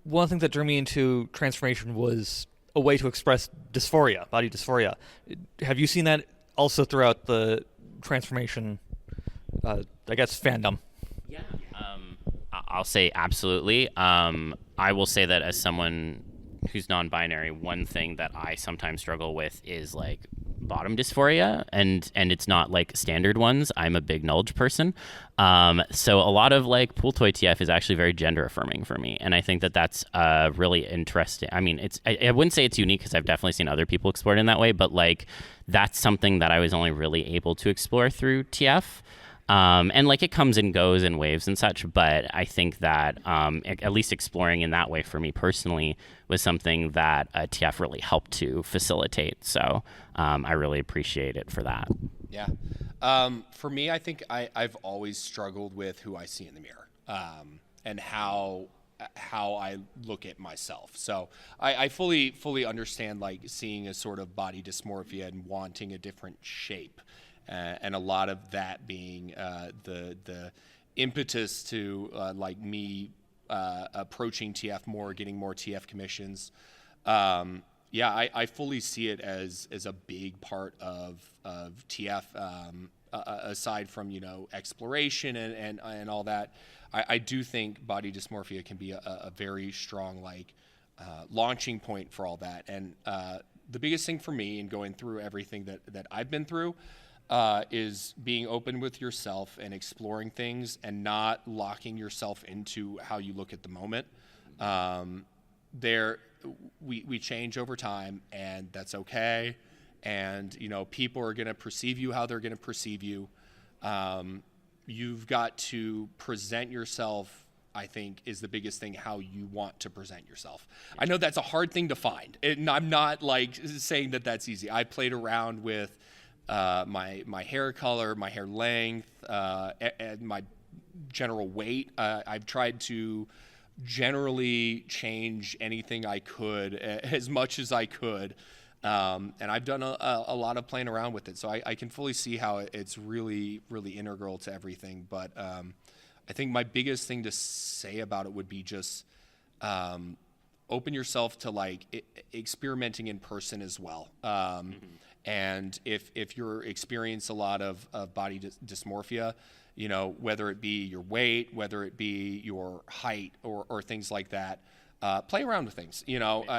[SPEAKER 4] One thing that drew me into transformation was a way to express dysphoria, body dysphoria. Have you seen that also throughout the transformation, I guess, fandom?
[SPEAKER 1] Yeah. I'll say absolutely. I will say that as someone who's non-binary, one thing that I sometimes struggle with is like bottom dysphoria, and it's not like standard ones. I'm a big nulge person. So a lot of like pool toy TF is actually very gender affirming for me. And I think that that's really interesting. I mean, I wouldn't say it's unique because I've definitely seen other people explore it in that way, but like that's something that I was only really able to explore through TF. And like it comes and goes in waves and such, but I think that at least exploring in that way for me personally was something that TF really helped to facilitate. So I really appreciate it for that.
[SPEAKER 2] Yeah. For me, I think I've always struggled with who I see in the mirror, and how how I look at myself. So I fully understand like seeing a sort of body dysmorphia and wanting a different shape, and a lot of that being the impetus to like me approaching TF more, getting more TF commissions. I fully see it as a big part of TF, aside from, exploration and all that. I do think body dysmorphia can be a very strong like launching point for all that. And the biggest thing for me in going through everything that I've been through is being open with yourself and exploring things and not locking yourself into how you look at the moment. We change over time, and that's okay. And, people are going to perceive you how they're going to perceive you. You've got to present yourself, I think, is the biggest thing, how you want to present yourself. I know that's a hard thing to find, and I'm not like saying that that's easy. I played around with my hair color, my hair length, and my general weight. I've tried to generally change anything I could, as much as I could. And I've done a lot of playing around with it. So I can fully see how it's really, really integral to everything. But I think my biggest thing to say about it would be just open yourself to like experimenting in person as well. And if you're experience a lot of body dysmorphia, whether it be your weight, whether it be your height or things like that, play around with things,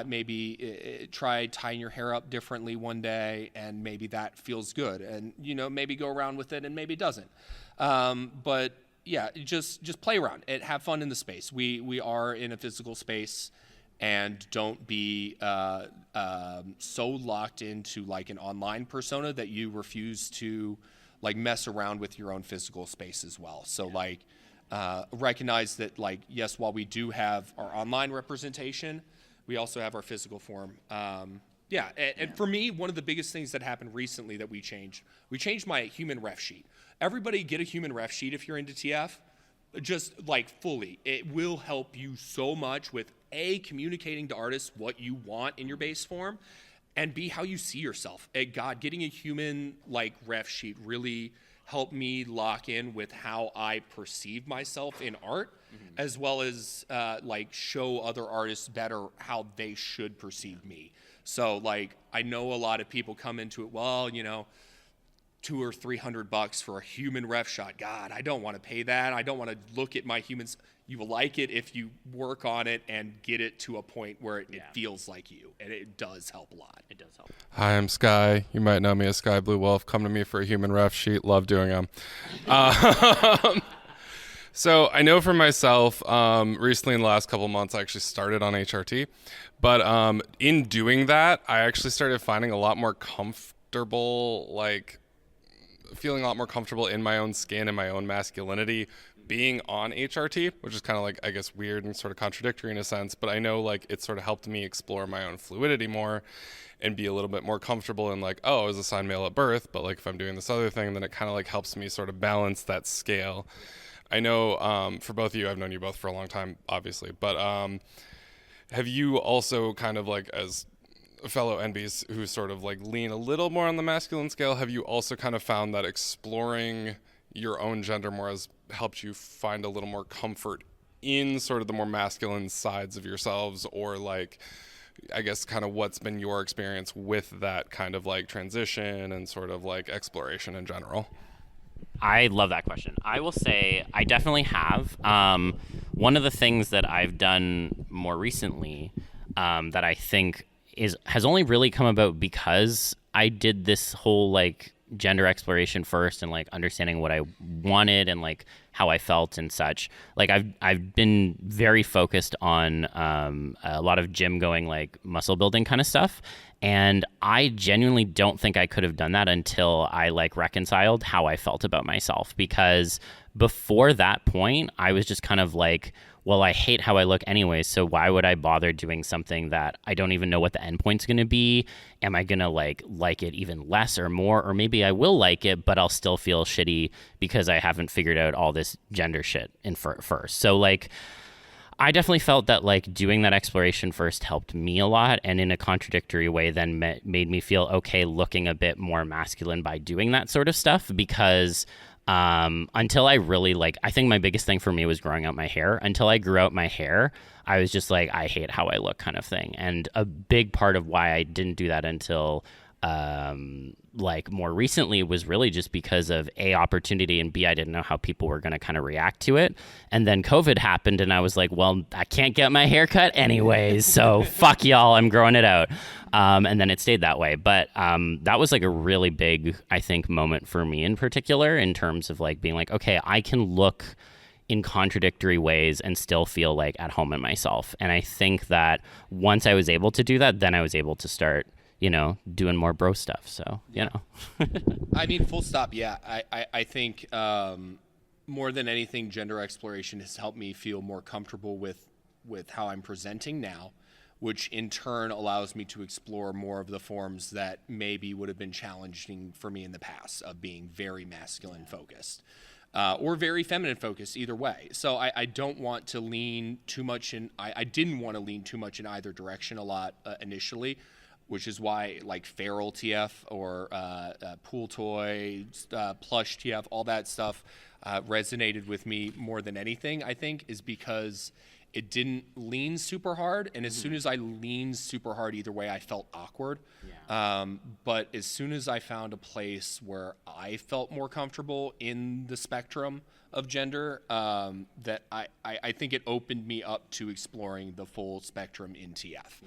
[SPEAKER 2] maybe try tying your hair up differently one day, and maybe that feels good, and, maybe go around with it and maybe it doesn't. But yeah, just play around and have fun in the space. We are in a physical space, and don't be so locked into like an online persona that you refuse to like mess around with your own physical space as well. So like recognize that like, yes, while we do have our online representation, we also have our physical form. And for me, one of the biggest things that happened recently that we changed my human ref sheet. Everybody get a human ref sheet if you're into TF, just like fully. It will help you so much with communicating to artists what you want in your base form, and B, how you see yourself. Getting a human like ref sheet really helped me lock in with how I perceive myself in art, as well as like show other artists better how they should perceive me. So like, I know a lot of people come into it, well, $200 or $300 for a human ref shot. God, I don't want to pay that. I don't want to look at my humans. You will like it if you work on it and get it to a point where it feels like you, and it does help a lot. It does help.
[SPEAKER 5] Hi, I'm Sky. You might know me as Sky Blue Wolf. Come to me for a human ref sheet. Love doing them. So I know for myself, recently in the last couple of months, I actually started on HRT. But in doing that, I actually started finding a lot more comfortable, like feeling a lot more comfortable in my own skin and my own masculinity being on HRT, which is kind of like, I guess, weird and sort of contradictory in a sense, but I know like it sort of helped me explore my own fluidity more and be a little bit more comfortable in like, oh, I was assigned male at birth, but like if I'm doing this other thing, then it kind of like helps me sort of balance that scale. I know for both of you, I've known you both for a long time, obviously, but have you also kind of like, as fellow NBs who sort of like lean a little more on the masculine scale, have you also kind of found that exploring your own gender more has helped you find a little more comfort in sort of the more masculine sides of yourselves, or like, I guess kind of what's been your experience with that kind of like transition and sort of like exploration in general?
[SPEAKER 1] I love that question. I will say I definitely have. One of the things that I've done more recently that I think has only really come about because I did this whole like gender exploration first, and like understanding what I wanted and like how I felt and such. Like I've been very focused on a lot of gym going, like muscle building kind of stuff, and I genuinely don't think I could have done that until I like reconciled how I felt about myself, because before that point I was just kind of like, well, I hate how I look anyways, so why would I bother doing something that I don't even know what the endpoint's going to be? Am I going to like it even less or more? Or maybe I will like it, but I'll still feel shitty because I haven't figured out all this gender shit in first. So like, I definitely felt that like doing that exploration first helped me a lot, and in a contradictory way then made me feel okay looking a bit more masculine by doing that sort of stuff, because until I really I think my biggest thing for me was growing out my hair. Until I grew out my hair, I was just like, I hate how I look kind of thing. And a big part of why I didn't do that until more recently was really just because of A, opportunity, and B, I didn't know how people were going to kind of react to it. And then COVID happened, and I was like, well, I can't get my hair cut anyways, so fuck y'all, I'm growing it out. And then it stayed that way. But that was like a really big, I think, moment for me in particular, in terms of like being like, okay, I can look in contradictory ways and still feel like at home in myself. And I think that once I was able to do that, then I was able to start doing more bro stuff. So,
[SPEAKER 2] I mean, full stop. Yeah. I think more than anything, gender exploration has helped me feel more comfortable with how I'm presenting now, which in turn allows me to explore more of the forms that maybe would have been challenging for me in the past, of being very masculine focused. Or very feminine focused, either way. So I don't want to lean too much in, I didn't want to lean too much in either direction a lot initially, which is why like feral TF or pool toy, plush TF, all that stuff resonated with me more than anything, I think, is because it didn't lean super hard. And as soon as I leaned super hard either way, I felt awkward. Yeah. But as soon as I found a place where I felt more comfortable in the spectrum of gender, that I think it opened me up to exploring the full spectrum in TF.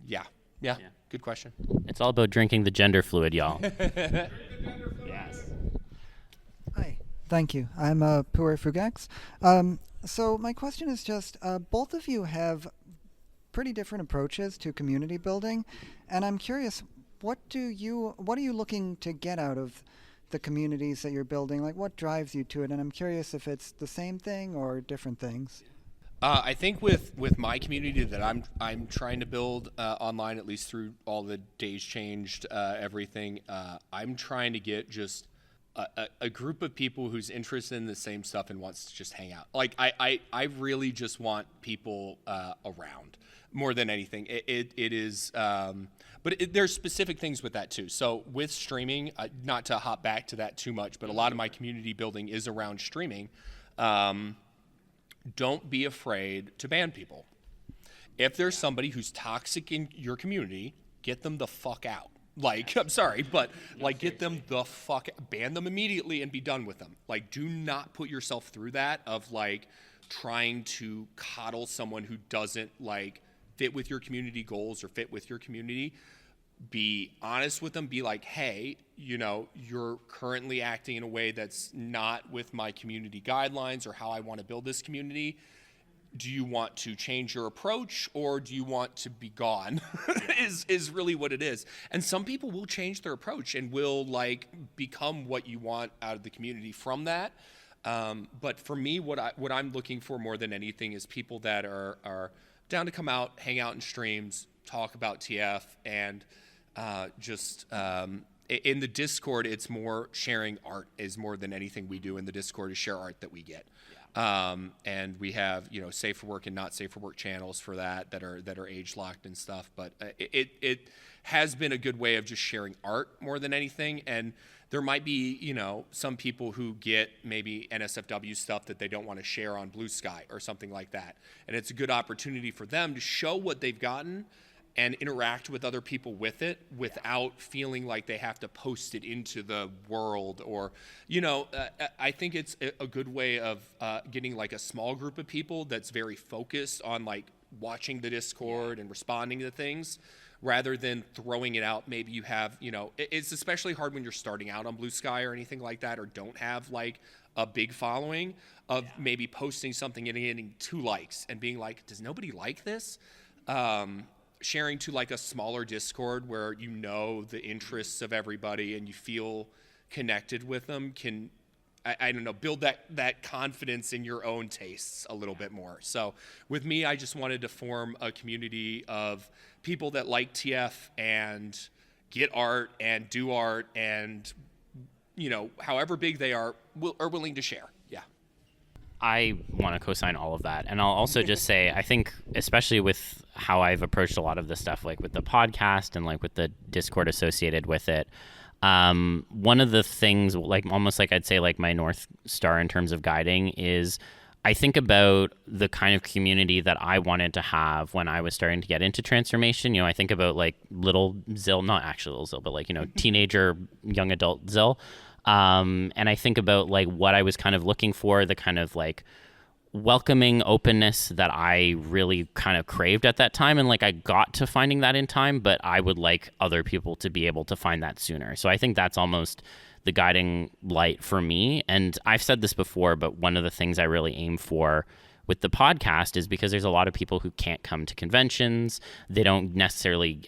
[SPEAKER 2] Yeah. Yeah. Good question.
[SPEAKER 1] It's all about drinking the gender fluid, y'all. Yes.
[SPEAKER 6] Hi. Thank you. I'm Puer Fugax. So my question is just, both of you have pretty different approaches to community building, and I'm curious, what are you looking to get out of the communities that you're building? Like, what drives you to it? And I'm curious if it's the same thing or different things.
[SPEAKER 2] I think with my community that I'm trying to build online, at least through all the Daze changed everything, I'm trying to get just a group of people who's interested in the same stuff and wants to just hang out. Like I really just want people around more than anything. It is, but there's specific things with that too. So with streaming, not to hop back to that too much, but a lot of my community building is around streaming. Don't be afraid to ban people. If there's somebody who's toxic in your community, get them the fuck out. Like, I'm sorry, but like, get them the fuck, ban them immediately and be done with them. Like, do not put yourself through that of like trying to coddle someone who doesn't like fit with your community goals or fit with your community. Be honest with them. Be like, hey, you're currently acting in a way that's not with my community guidelines or how I want to build this community. Do you want to change your approach, or do you want to be gone? is really what it is. And some people will change their approach and will like become what you want out of the community from that. But for me, what I'm looking for more than anything is people that are down to come out, hang out in streams, talk about TF, and in the Discord, it's more sharing art is more than anything we do in the Discord is share art that we get. And we have, safe for work and not safe for work channels for that are age locked and stuff. But it has been a good way of just sharing art more than anything. And there might be, some people who get maybe NSFW stuff that they don't want to share on Blue Sky or something like that. And it's a good opportunity for them to show what they've gotten and interact with other people with it without feeling like they have to post it into the world or, I think it's a good way of getting like a small group of people that's very focused on like watching the Discord and responding to things rather than throwing it out. Maybe you have, it's especially hard when you're starting out on Blue Sky or anything like that, or don't have like a big following of maybe posting something and getting 2 likes and being like, does nobody like this? Sharing to like a smaller Discord where the interests of everybody and you feel connected with them can, I don't know, build that confidence in your own tastes a little bit more. So with me, I just wanted to form a community of people that like TF and get art and do art and, however big they are willing to share. Yeah.
[SPEAKER 1] I want to co-sign all of that. And I'll also just say, I think, especially with how I've approached a lot of this stuff, like with the podcast and like with the Discord associated with it, one of the things, like almost like I'd say like my North Star in terms of guiding is I think about the kind of community that I wanted to have when I was starting to get into transformation. You know, I think about like little Zil, not actually little Zil, but like, you know, teenager, young adult Zil. And I think about like what I was kind of looking for, the kind of like welcoming openness that I really kind of craved at that time. And like I got to finding that in time, but I would like other people to be able to find that sooner. So I think that's almost the guiding light for me. And I've said this before, but one of the things I really aim for with the podcast is because there's a lot of people who can't come to conventions. They don't necessarily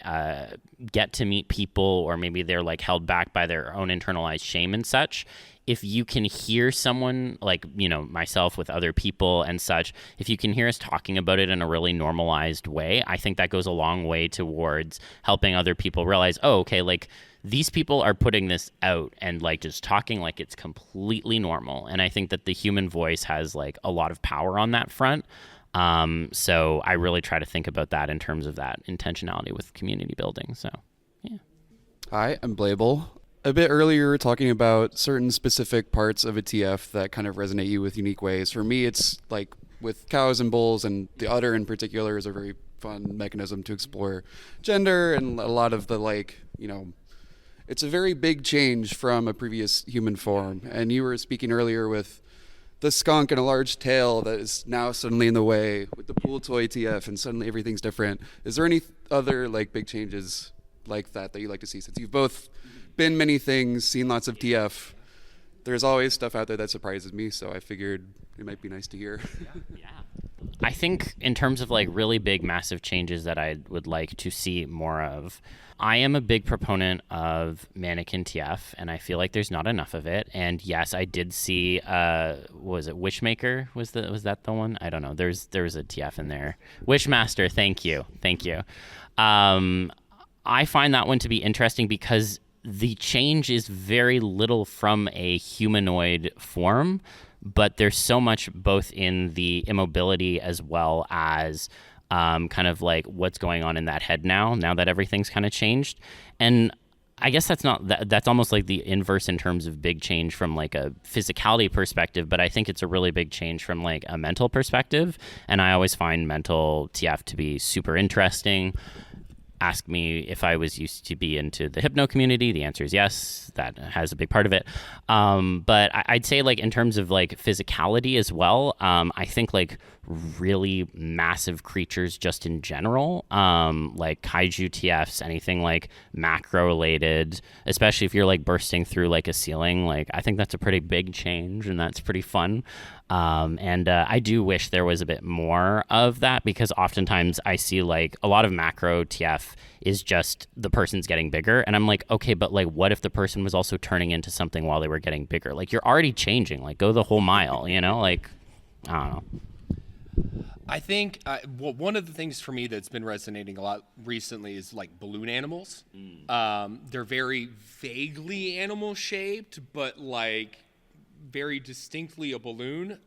[SPEAKER 1] get to meet people, or maybe they're like held back by their own internalized shame and such. If you can hear someone like, you know, myself with other people and such, if you can hear us talking about it in a really normalized way, I think that goes a long way towards helping other people realize, oh, okay, like these people are putting this out and like just talking like it's completely normal. And I think that the human voice has like a lot of power on that front. So I really try to think about that in terms of that intentionality with community building. So, yeah.
[SPEAKER 7] Hi, I'm Blable. A bit earlier, you were talking about certain specific parts of a TF that kind of resonate you with unique ways. For me, it's like with cows and bulls, and the udder in particular is a very fun mechanism to explore gender and a lot of the like, you know, it's a very big change from a previous human form. And you were speaking earlier with the skunk and a large tail that is now suddenly in the way with the pool toy TF, and suddenly everything's different. Is there any other like big changes like that you like to see? Since you've both been many things, seen lots of TF, there's always stuff out there that surprises me, so I figured it might be nice to hear.
[SPEAKER 1] Yeah. I think in terms of like really big, massive changes that I would like to see more of, I am a big proponent of mannequin TF, and I feel like there's not enough of it. And yes, I did see, was it Wishmaker? Was that the one? I don't know. There was a TF in there. Wishmaster. Thank you. I find that one to be interesting because the change is very little from a humanoid form, but there's so much both in the immobility as well as kind of like what's going on in that head now that everything's kind of changed. And I guess that's almost like the inverse in terms of big change from like a physicality perspective, but I think it's a really big change from like a mental perspective. And I always find mental TF to be super interesting. Ask me if I was used to be into the hypno community. The answer is yes. That has a big part of it. But I'd say like in terms of like physicality as well, I think like really massive creatures just in general, like kaiju TFs, anything like macro related, especially if you're like bursting through like a ceiling, like I think that's a pretty big change and that's pretty fun. And I do wish there was a bit more of that, because oftentimes I see like a lot of macro TF is just the person's getting bigger. And I'm like, okay, but like what if the person was also turning into something while they were getting bigger? Like you're already changing, like go the whole mile, you know, like, I don't know.
[SPEAKER 2] I think one of the things for me that's been resonating a lot recently is like balloon animals. They're very vaguely animal shaped, but like very distinctly a balloon.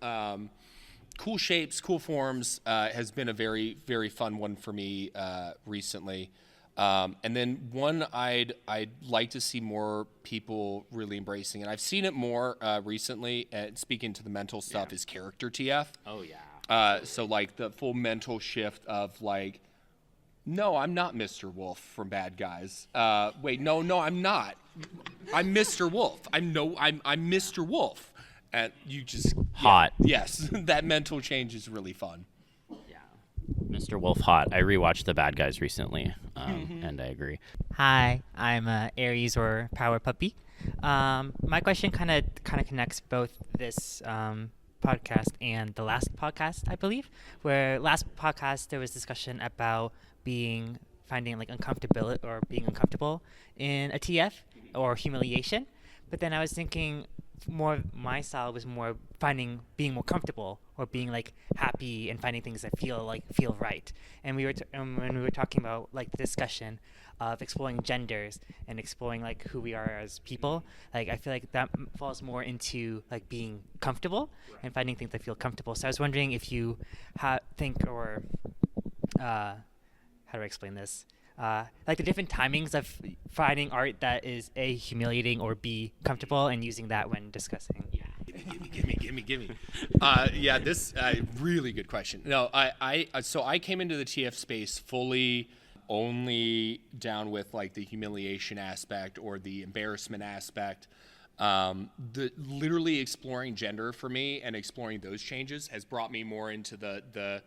[SPEAKER 2] Cool shapes, cool forms, has been a very, very fun one for me recently. And then one I'd like to see more people really embracing, and I've seen it more recently, speaking to the mental stuff, is character TF.
[SPEAKER 1] Oh, yeah.
[SPEAKER 2] So like the full mental shift of like, no, I'm not Mr. Wolf from Bad Guys. Wait, no, I'm not. I'm Mr. Wolf. I'm Mr. Wolf. And you just
[SPEAKER 1] hot.
[SPEAKER 2] Yes, that mental change is really fun.
[SPEAKER 1] Yeah, Mr. Wolf hot. I rewatched The Bad Guys recently, and I agree.
[SPEAKER 8] Hi, I'm Aries or Power Puppy. My question kind of connects both this podcast and the last podcast, I believe, where last podcast there was discussion about finding like uncomfortable or being uncomfortable in a TF or humiliation. But then I was thinking more my style was more being more comfortable or being like happy and finding things that feel right. And when we were talking about like the discussion of exploring genders and exploring like who we are as people, like I feel like that falls more into like being comfortable and finding things that feel comfortable. So I was wondering if you think or how do I explain this? Like the different timings of finding art that is A, humiliating, or B, comfortable, and using that when discussing. Yeah.
[SPEAKER 2] Gimme. Yeah, this really good question. No, so I came into the TF space fully only down with like the humiliation aspect or the embarrassment aspect. Literally exploring gender for me and exploring those changes has brought me more into the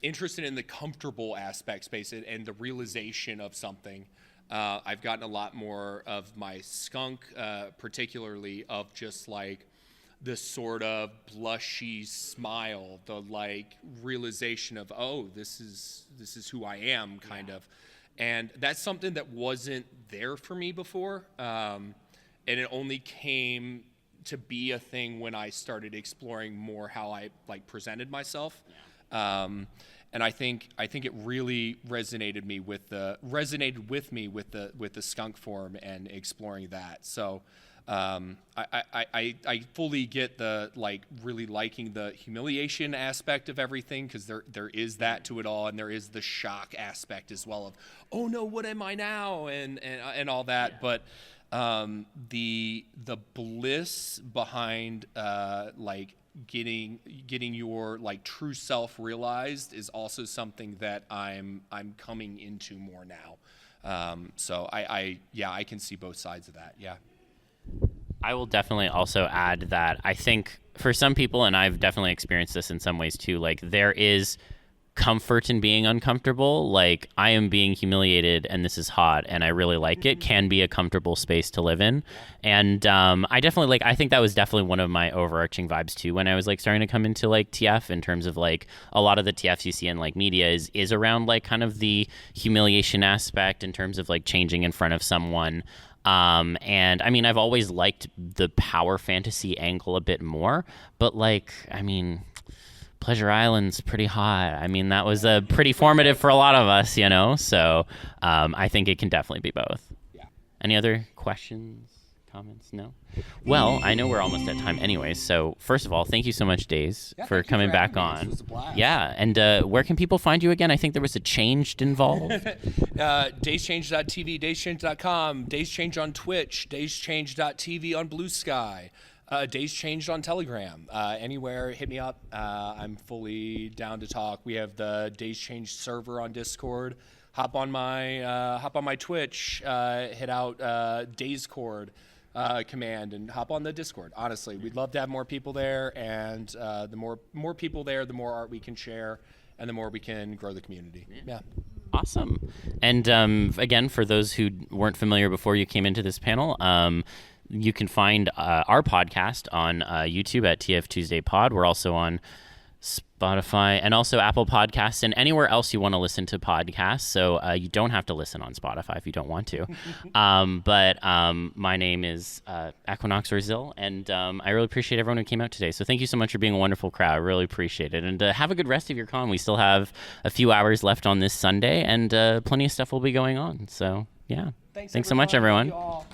[SPEAKER 2] interested in the comfortable aspect space and the realization of something. I've gotten a lot more of my skunk, particularly of just like this sort of blushy smile, the like realization of, oh, this is who I am, kind of. And that's something that wasn't there for me before. And it only came to be a thing when I started exploring more how I like presented myself. And I think it really resonated with me with the skunk form and exploring that. So I fully get the like really liking the humiliation aspect of everything, because there is that to it all, and there is the shock aspect as well of, oh no, what am I now, and all that. But the bliss behind like getting your like true self realized is also something that I'm coming into more now. So I can see both sides of that. Yeah.
[SPEAKER 1] I will definitely also add that I think for some people, and I've definitely experienced this in some ways too, like there is comfort in being uncomfortable. Like I am being humiliated and this is hot and I really like it, can be a comfortable space to live in. And I definitely I think that was definitely one of my overarching vibes too when I was like starting to come into like TF, in terms of like a lot of the TFs you see in like media is around like kind of the humiliation aspect in terms of like changing in front of someone. And I mean, I've always liked the power fantasy angle a bit more, but like, I mean, Pleasure Island's pretty hot. I mean, that was pretty formative for a lot of us, you know? So I think it can definitely be both.
[SPEAKER 2] Yeah.
[SPEAKER 1] Any other questions, comments? No? Well, I know we're almost at time anyways. So first of all, thank you so much, Daze, for coming back on.
[SPEAKER 2] This was a blast.
[SPEAKER 1] Yeah. And where can people find you again? I think there was a change involved.
[SPEAKER 2] Dazechange.tv, dazechange.com, Dazechange on Twitch, dazechange.tv on Blue Sky. Daze changed on Telegram. Anywhere, hit me up. I'm fully down to talk. We have the Daze Change server on Discord. Hop on my Twitch. Hit out Dazecode command and hop on the Discord. Honestly, we'd love to have more people there, and the more people there, the more art we can share, and the more we can grow the community. Yeah.
[SPEAKER 1] Awesome. And again, for those who weren't familiar before you came into this panel, you can find our podcast on YouTube at TFTuesday Pod. We're also on Spotify and also Apple Podcasts and anywhere else you want to listen to podcasts. So you don't have to listen on Spotify if you don't want to. But my name is Equinox or Zil, and I really appreciate everyone who came out today. So thank you so much for being a wonderful crowd. I really appreciate it. And have a good rest of your con. We still have a few hours left on this Sunday, and plenty of stuff will be going on. So yeah. Thanks so much, everyone.
[SPEAKER 2] Thank you all.